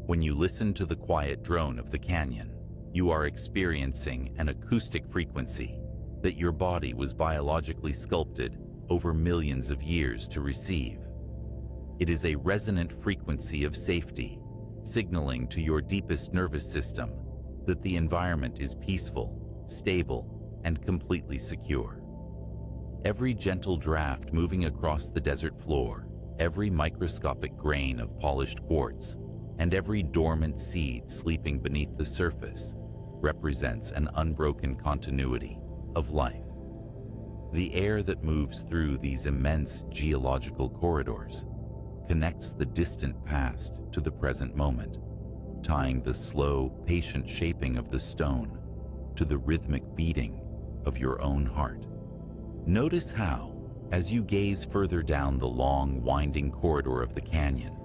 When you listen to the quiet drone of the canyon, you are experiencing an acoustic frequency that your body was biologically sculpted over millions of years to receive. It is a resonant frequency of safety, signaling to your deepest nervous system that the environment is peaceful, stable, and completely secure. Every gentle draft moving across the desert floor, every microscopic grain of polished quartz, and every dormant seed sleeping beneath the surface represents an unbroken continuity of life. The air that moves through these immense geological corridors connects the distant past to the present moment, tying the slow, patient shaping of the stone to the rhythmic beating of your own heart. Notice how, as you gaze further down the long, winding corridor of the canyon,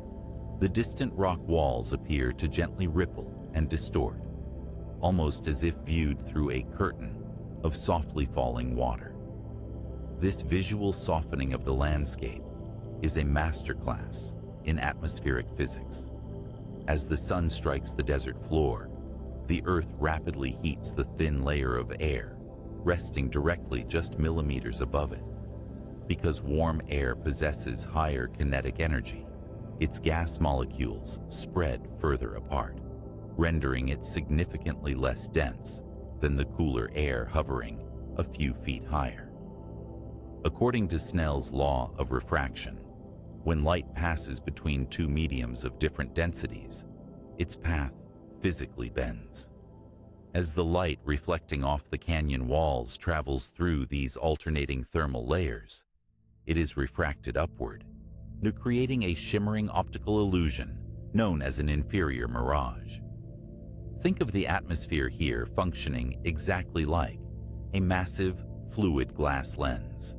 the distant rock walls appear to gently ripple and distort, almost as if viewed through a curtain of softly falling water. This visual softening of the landscape is a masterclass in atmospheric physics. As the sun strikes the desert floor, the earth rapidly heats the thin layer of air, resting directly just millimeters above it. Because warm air possesses higher kinetic energy, its gas molecules spread further apart, rendering it significantly less dense than the cooler air hovering a few feet higher. According to Snell's law of refraction, when light passes between two mediums of different densities, its path physically bends. As the light reflecting off the canyon walls travels through these alternating thermal layers, it is refracted upward, creating a shimmering optical illusion known as an inferior mirage. Think of the atmosphere here functioning exactly like a massive, fluid glass lens,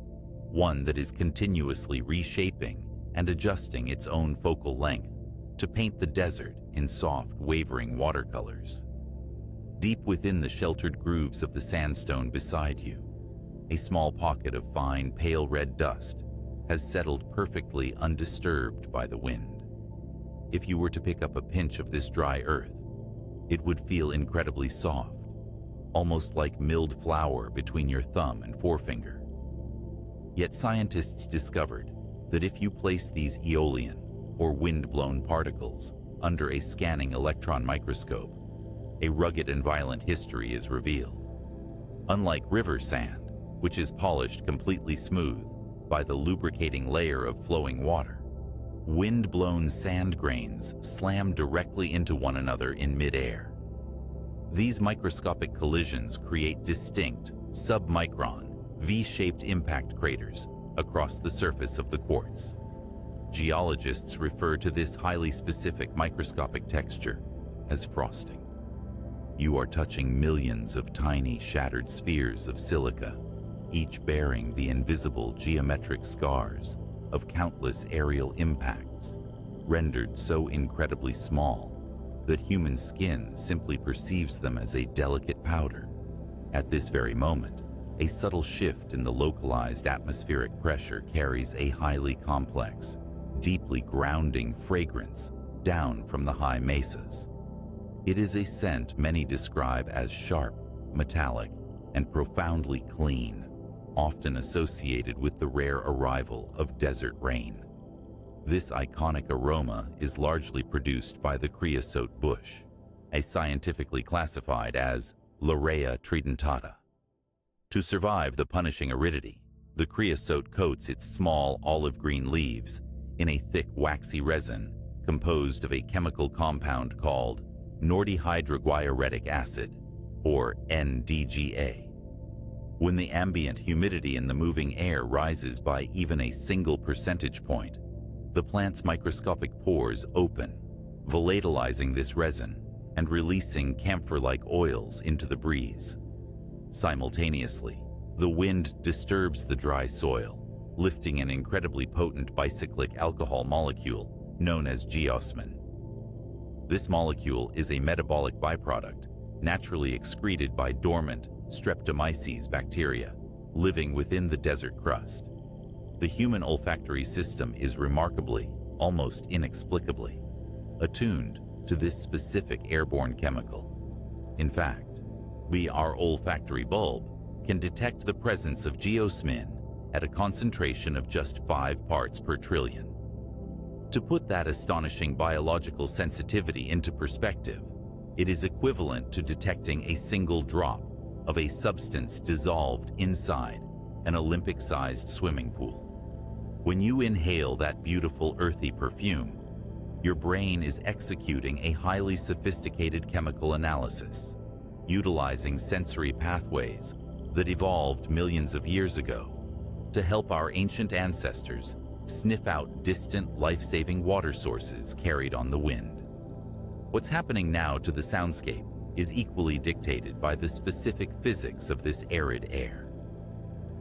one that is continuously reshaping and adjusting its own focal length to paint the desert in soft, wavering watercolors. Deep within the sheltered grooves of the sandstone beside you, a small pocket of fine, pale red dust has settled perfectly undisturbed by the wind. If you were to pick up a pinch of this dry earth, it would feel incredibly soft, almost like milled flour between your thumb and forefinger. Yet scientists discovered that if you place these aeolian or wind-blown particles under a scanning electron microscope, a rugged and violent history is revealed. Unlike river sand, which is polished completely smooth by the lubricating layer of flowing water, wind-blown sand grains slam directly into one another in midair. These microscopic collisions create distinct, submicron, V-shaped impact craters across the surface of the quartz. Geologists refer to this highly specific microscopic texture as frosting. You are touching millions of tiny shattered spheres of silica, each bearing the invisible geometric scars of countless aerial impacts, rendered so incredibly small that human skin simply perceives them as a delicate powder. At this very moment, a subtle shift in the localized atmospheric pressure carries a highly complex, deeply grounding fragrance down from the high mesas. It is a scent many describe as sharp, metallic, and profoundly clean, often associated with the rare arrival of desert rain. This iconic aroma is largely produced by the creosote bush, scientifically classified as Larea tridentata. To survive the punishing aridity, the creosote coats its small olive-green leaves in a thick waxy resin composed of a chemical compound called nordihydroguaretic acid, or NDGA. When the ambient humidity in the moving air rises by even a single percentage point, the plant's microscopic pores open, volatilizing this resin and releasing camphor-like oils into the breeze. Simultaneously, the wind disturbs the dry soil, lifting an incredibly potent bicyclic alcohol molecule known as geosmin. This molecule is a metabolic byproduct naturally excreted by dormant Streptomyces bacteria living within the desert crust. The human olfactory system is remarkably, almost inexplicably, attuned to this specific airborne chemical. In fact, our olfactory bulb can detect the presence of geosmin at a concentration of just 5 parts per trillion. To put that astonishing biological sensitivity into perspective, it is equivalent to detecting a single drop of a substance dissolved inside an Olympic-sized swimming pool. When you inhale that beautiful earthy perfume, your brain is executing a highly sophisticated chemical analysis, utilizing sensory pathways that evolved millions of years ago to help our ancient ancestors sniff out distant life-saving water sources carried on the wind. What's happening now to the soundscape is equally dictated by the specific physics of this arid air.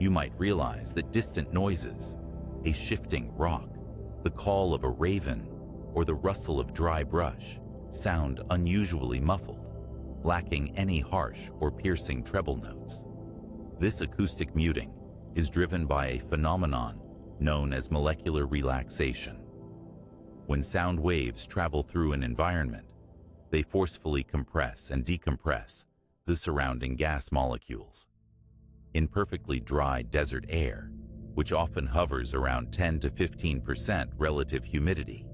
You might realize that distant noises, a shifting rock, the call of a raven, or the rustle of dry brush, sound unusually muffled, lacking any harsh or piercing treble notes. This acoustic muting is driven by a phenomenon known as molecular relaxation. When sound waves travel through an environment, they forcefully compress and decompress the surrounding gas molecules. In perfectly dry desert air, which often hovers around 10 to 15% relative humidity,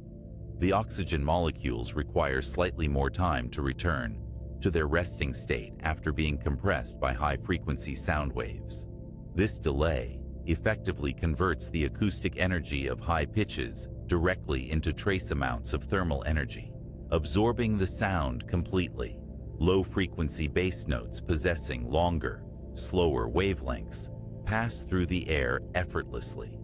the oxygen molecules require slightly more time to return to their resting state after being compressed by high-frequency sound waves. This delay effectively converts the acoustic energy of high pitches directly into trace amounts of thermal energy, absorbing the sound completely. Low-frequency bass notes possessing longer, slower wavelengths pass through the air effortlessly.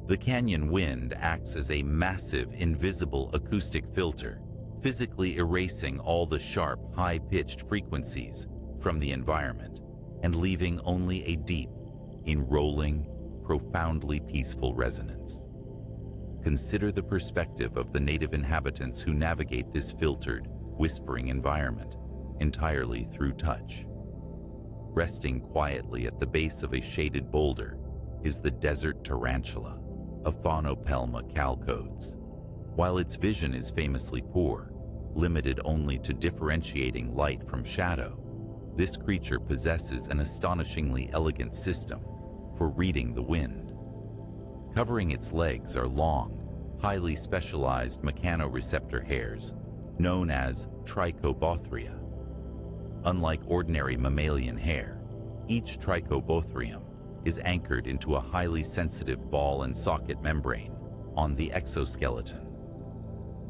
The canyon wind acts as a massive, invisible acoustic filter, physically erasing all the sharp, high-pitched frequencies from the environment and leaving only a deep, enrolling, profoundly peaceful resonance. Consider the perspective of the native inhabitants who navigate this filtered, whispering environment entirely through touch. Resting quietly at the base of a shaded boulder is the desert tarantula, a Faunopelma calcodes. While its vision is famously poor, limited only to differentiating light from shadow, this creature possesses an astonishingly elegant system for reading the wind. Covering its legs are long, highly specialized mechanoreceptor hairs known as trichobothria. Unlike ordinary mammalian hair, each trichobothrium is anchored into a highly sensitive ball and socket membrane on the exoskeleton.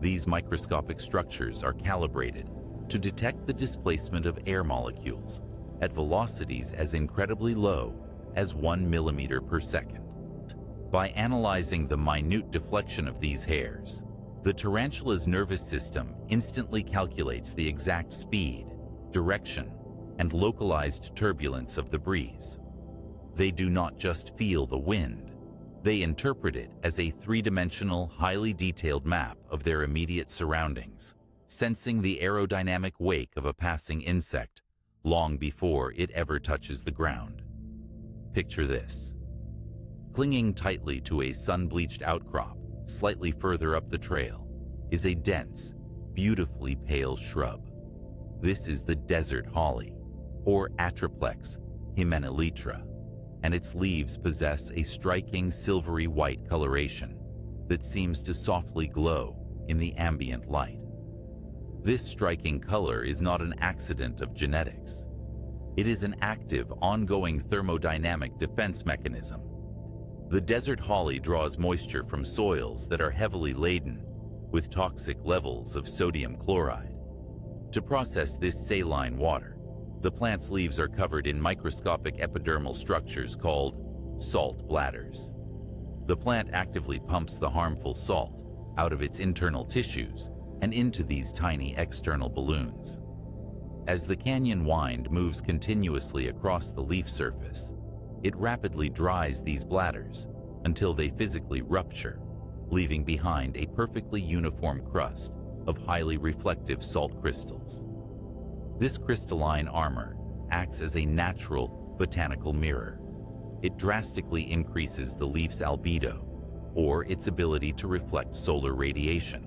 These microscopic structures are calibrated to detect the displacement of air molecules at velocities as incredibly low as 1 millimeter per second. By analyzing the minute deflection of these hairs, the tarantula's nervous system instantly calculates the exact speed, direction, and localized turbulence of the breeze. They do not just feel the wind, they interpret it as a three-dimensional, highly detailed map of their immediate surroundings, sensing the aerodynamic wake of a passing insect long before it ever touches the ground. Picture this. Clinging tightly to a sun-bleached outcrop slightly further up the trail is a dense, beautifully pale shrub. This is the desert holly, or Atriplex hymenelytra, and its leaves possess a striking silvery white coloration that seems to softly glow in the ambient light. This striking color is not an accident of genetics. It is an active, ongoing thermodynamic defense mechanism. The desert holly draws moisture from soils that are heavily laden with toxic levels of sodium chloride. To process this saline water, the plant's leaves are covered in microscopic epidermal structures called salt bladders. The plant actively pumps the harmful salt out of its internal tissues and into these tiny external balloons. As the canyon wind moves continuously across the leaf surface, it rapidly dries these bladders until they physically rupture, leaving behind a perfectly uniform crust of highly reflective salt crystals. This crystalline armor acts as a natural botanical mirror. It drastically increases the leaf's albedo, or its ability to reflect solar radiation,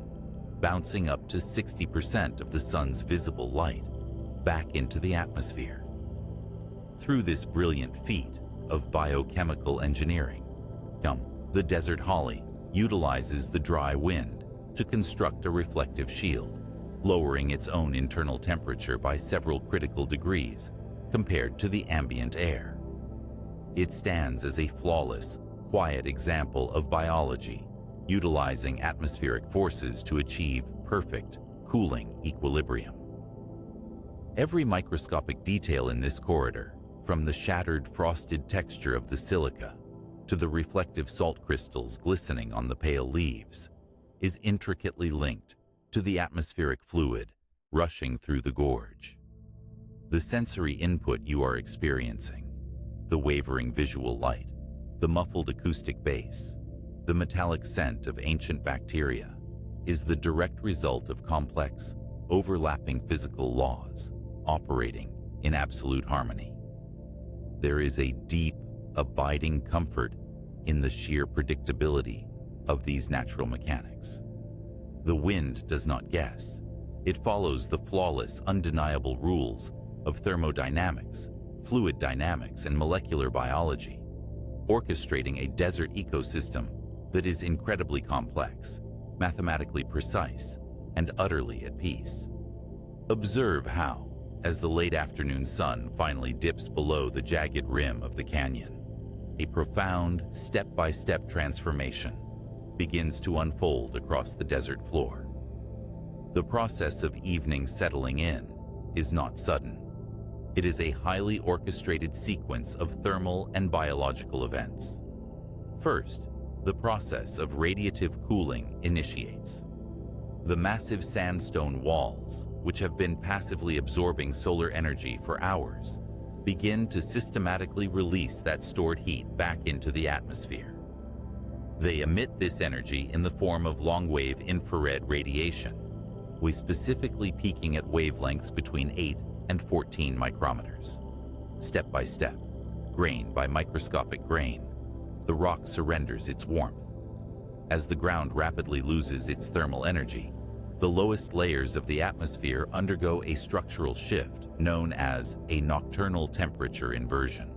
bouncing up to 60% of the sun's visible light back into the atmosphere. Through this brilliant feat of biochemical engineering, the desert holly utilizes the dry wind to construct a reflective shield, lowering its own internal temperature by several critical degrees compared to the ambient air. It stands as a flawless, quiet example of biology, utilizing atmospheric forces to achieve perfect, cooling equilibrium. Every microscopic detail in this corridor, from the shattered frosted texture of the silica to the reflective salt crystals glistening on the pale leaves, is intricately linked to the atmospheric fluid rushing through the gorge. The sensory input you are experiencing, the wavering visual light, the muffled acoustic bass, the metallic scent of ancient bacteria, is the direct result of complex, overlapping physical laws operating in absolute harmony. There is a deep, abiding comfort in the sheer predictability of these natural mechanics. The wind does not guess. It follows the flawless, undeniable rules of thermodynamics, fluid dynamics, and molecular biology, orchestrating a desert ecosystem that is incredibly complex, mathematically precise, and utterly at peace. Observe how, as the late afternoon sun finally dips below the jagged rim of the canyon, a profound, step-by-step transformation begins to unfold across the desert floor. The process of evening settling in is not sudden. It is a highly orchestrated sequence of thermal and biological events. First, the process of radiative cooling initiates. The massive sandstone walls, which have been passively absorbing solar energy for hours, begin to systematically release that stored heat back into the atmosphere. They emit this energy in the form of long-wave infrared radiation, with specifically peaking at wavelengths between 8 and 14 micrometers. Step by step, grain by microscopic grain, the rock surrenders its warmth. As the ground rapidly loses its thermal energy, the lowest layers of the atmosphere undergo a structural shift known as a nocturnal temperature inversion.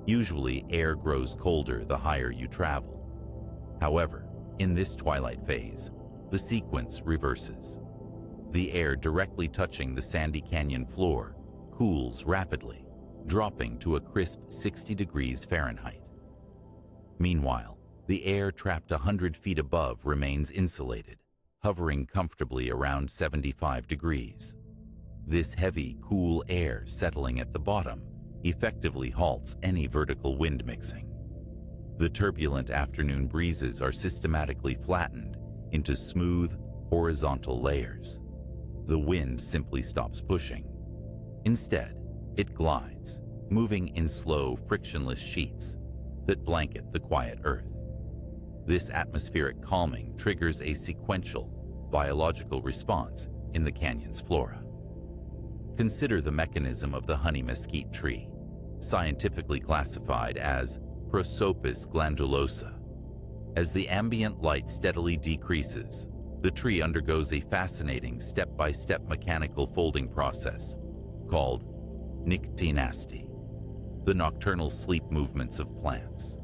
Usually, air grows colder the higher you travel. However, in this twilight phase, the sequence reverses. The air directly touching the sandy canyon floor cools rapidly, dropping to a crisp 60 degrees Fahrenheit. Meanwhile, the air trapped 100 feet above remains insulated, hovering comfortably around 75 degrees. This heavy, cool air settling at the bottom effectively halts any vertical wind mixing. The turbulent afternoon breezes are systematically flattened into smooth, horizontal layers. The wind simply stops pushing. Instead, it glides, moving in slow, frictionless sheets that blanket the quiet earth. This atmospheric calming triggers a sequential, biological response in the canyon's flora. Consider the mechanism of the honey mesquite tree, scientifically classified as Prosopis glandulosa. As the ambient light steadily decreases, the tree undergoes a fascinating step-by-step mechanical folding process called nyctinasty, the nocturnal sleep movements of plants.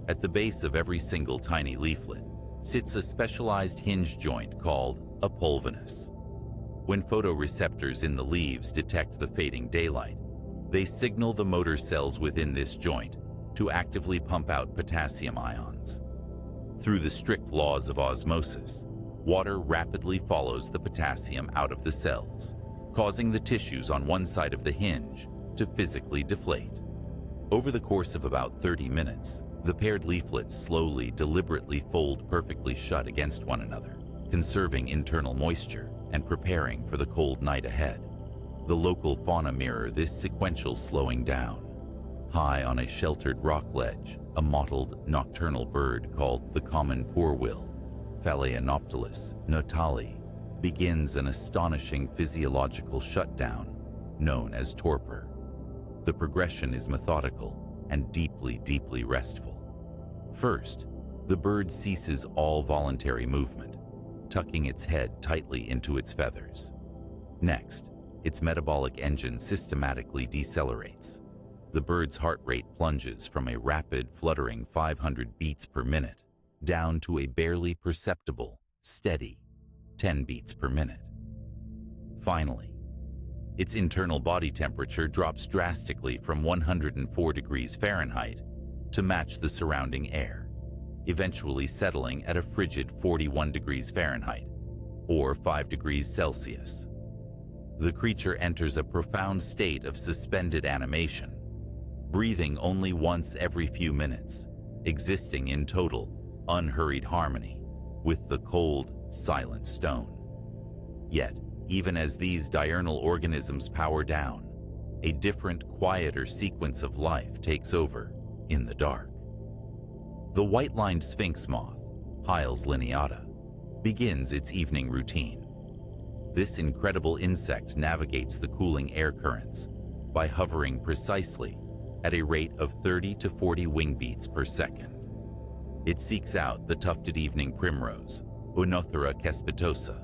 At the base of every single tiny leaflet sits a specialized hinge joint called a pulvinus. When photoreceptors in the leaves detect the fading daylight, they signal the motor cells within this joint to actively pump out potassium ions. Through the strict laws of osmosis, water rapidly follows the potassium out of the cells, causing the tissues on one side of the hinge to physically deflate. Over the course of about 30 minutes, the paired leaflets slowly, deliberately fold perfectly shut against one another, conserving internal moisture and preparing for the cold night ahead. The local fauna mirror this sequential slowing down. High on a sheltered rock ledge, a mottled nocturnal bird called the common poorwill, Phalaenoptilus natali, begins an astonishing physiological shutdown known as torpor. The progression is methodical and deeply, deeply restful. First, the bird ceases all voluntary movement, tucking its head tightly into its feathers. Next, its metabolic engine systematically decelerates. The bird's heart rate plunges from a rapid, fluttering 500 beats per minute down to a barely perceptible, steady 10 beats per minute. Finally, its internal body temperature drops drastically from 104 degrees Fahrenheit to match the surrounding air, eventually settling at a frigid 41 degrees Fahrenheit, or 5 degrees Celsius. The creature enters a profound state of suspended animation, breathing only once every few minutes, existing in total, unhurried harmony with the cold, silent stone. Yet, even as these diurnal organisms power down, a different, quieter sequence of life takes over in the dark. The white-lined sphinx moth, Hyles lineata, begins its evening routine. This incredible insect navigates the cooling air currents by hovering precisely at a rate of 30 to 40 wing beats per second. It seeks out the tufted evening primrose, Oenothera cespitosa,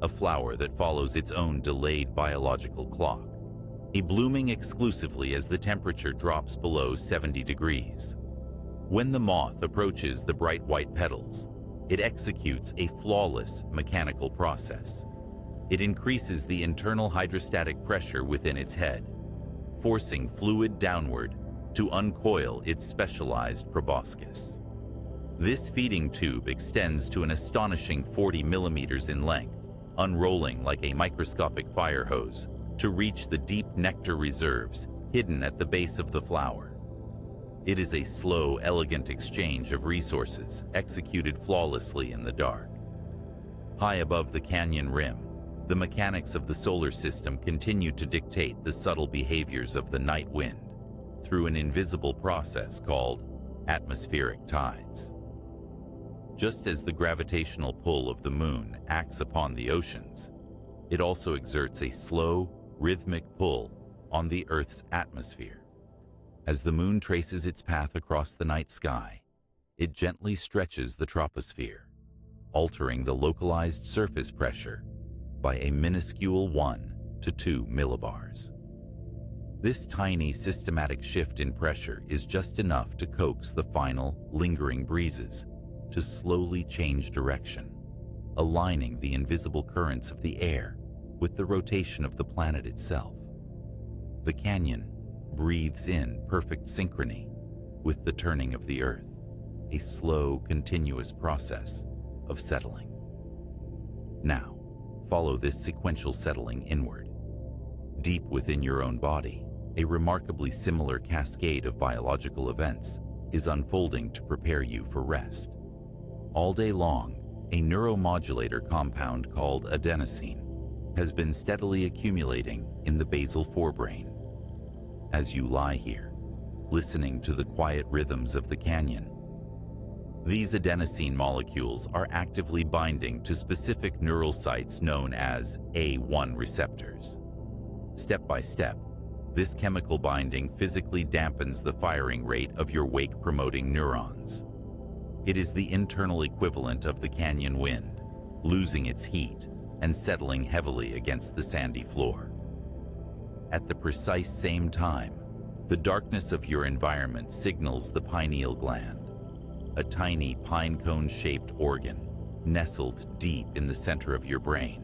a flower that follows its own delayed biological clock, blooming exclusively as the temperature drops below 70 degrees. When the moth approaches the bright white petals, it executes a flawless mechanical process. It increases the internal hydrostatic pressure within its head, forcing fluid downward to uncoil its specialized proboscis. This feeding tube extends to an astonishing 40 millimeters in length, unrolling like a microscopic fire hose to reach the deep nectar reserves hidden at the base of the flower. It is a slow, elegant exchange of resources executed flawlessly in the dark. High above the canyon rim, the mechanics of the solar system continue to dictate the subtle behaviors of the night wind through an invisible process called atmospheric tides. Just as the gravitational pull of the moon acts upon the oceans, it also exerts a slow, rhythmic pull on the Earth's atmosphere. As the moon traces its path across the night sky, it gently stretches the troposphere, altering the localized surface pressure by a minuscule 1 to 2 millibars. This tiny systematic shift in pressure is just enough to coax the final, lingering breezes to slowly change direction, aligning the invisible currents of the air with the rotation of the planet itself. The canyon breathes in perfect synchrony with the turning of the Earth, a slow, continuous process of settling. Now, follow this sequential settling inward. Deep within your own body, a remarkably similar cascade of biological events is unfolding to prepare you for rest. All day long, a neuromodulator compound called adenosine has been steadily accumulating in the basal forebrain. As you lie here, listening to the quiet rhythms of the canyon, these adenosine molecules are actively binding to specific neural sites known as A1 receptors. Step by step, this chemical binding physically dampens the firing rate of your wake-promoting neurons. It is the internal equivalent of the canyon wind, losing its heat and settling heavily against the sandy floor. At the precise same time, the darkness of your environment signals the pineal gland, a tiny pine cone-shaped organ nestled deep in the center of your brain,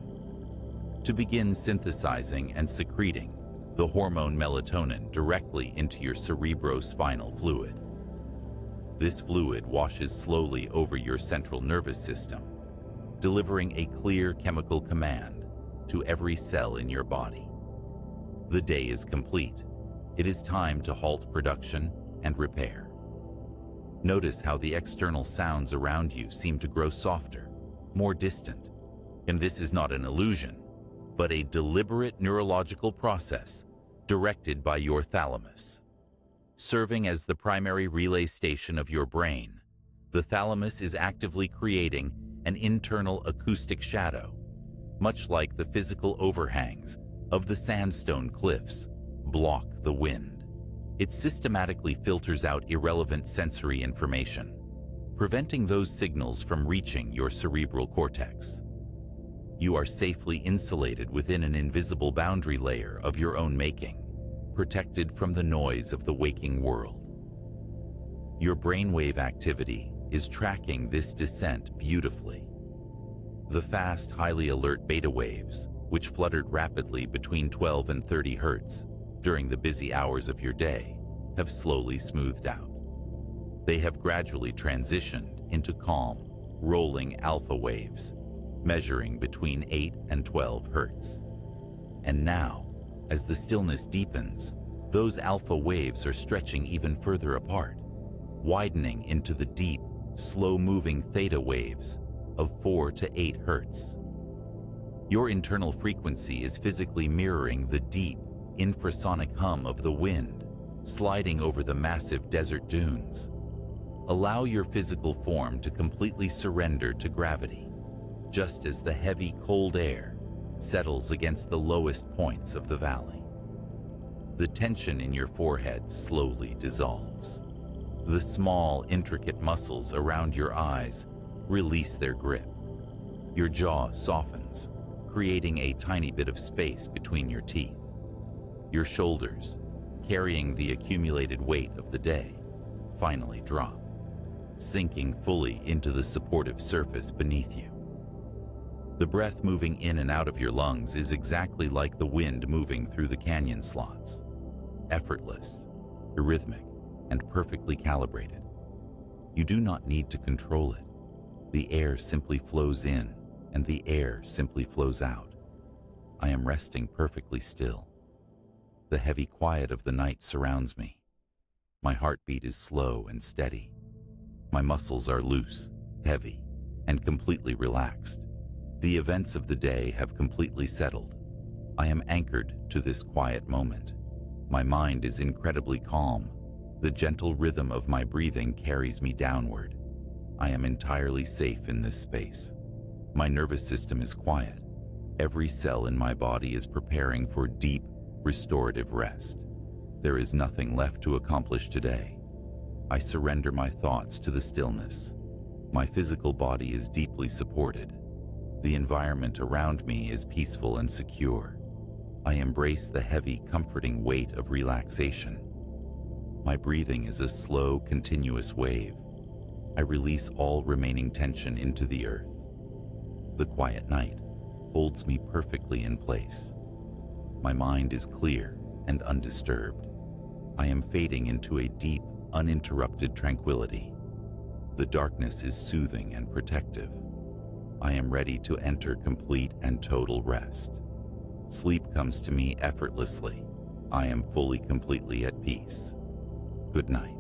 to begin synthesizing and secreting the hormone melatonin directly into your cerebrospinal fluid. This fluid washes slowly over your central nervous system, delivering a clear chemical command to every cell in your body. The day is complete. It is time to halt production and repair. Notice how the external sounds around you seem to grow softer, more distant. And this is not an illusion, but a deliberate neurological process directed by your thalamus. Serving as the primary relay station of your brain, the thalamus is actively creating an internal acoustic shadow, much like the physical overhangs of the sandstone cliffs block the wind. It systematically filters out irrelevant sensory information, preventing those signals from reaching your cerebral cortex. You are safely insulated within an invisible boundary layer of your own making, protected from the noise of the waking world. Your brainwave activity is tracking this descent beautifully. The fast, highly alert beta waves, which fluttered rapidly between 12 and 30 hertz during the busy hours of your day, have slowly smoothed out. They have gradually transitioned into calm, rolling alpha waves, measuring between 8 and 12 hertz. And now, as the stillness deepens, those alpha waves are stretching even further apart, widening into the deep, slow-moving theta waves of 4 to 8 hertz. Your internal frequency is physically mirroring the deep, infrasonic hum of the wind sliding over the massive desert dunes. Allow your physical form to completely surrender to gravity, just as the heavy, cold air settles against the lowest points of the valley. The tension in your forehead slowly dissolves. The small, intricate muscles around your eyes release their grip. Your jaw softens, creating a tiny bit of space between your teeth. Your shoulders, carrying the accumulated weight of the day, finally drop, sinking fully into the supportive surface beneath you. The breath moving in and out of your lungs is exactly like the wind moving through the canyon slots, effortless, rhythmic, and perfectly calibrated. You do not need to control it. The air simply flows in, and the air simply flows out. I am resting perfectly still. The heavy quiet of the night surrounds me. My heartbeat is slow and steady. My muscles are loose, heavy, and completely relaxed. The events of the day have completely settled. I am anchored to this quiet moment. My mind is incredibly calm. The gentle rhythm of my breathing carries me downward. I am entirely safe in this space. My nervous system is quiet. Every cell in my body is preparing for deep, restorative rest. There is nothing left to accomplish today. I surrender my thoughts to the stillness. My physical body is deeply supported. The environment around me is peaceful and secure. I embrace the heavy, comforting weight of relaxation. My breathing is a slow, continuous wave. I release all remaining tension into the earth. The quiet night holds me perfectly in place. My mind is clear and undisturbed. I am fading into a deep, uninterrupted tranquility. The darkness is soothing and protective. I am ready to enter complete and total rest. Sleep comes to me effortlessly. I am fully, completely at peace. Good night.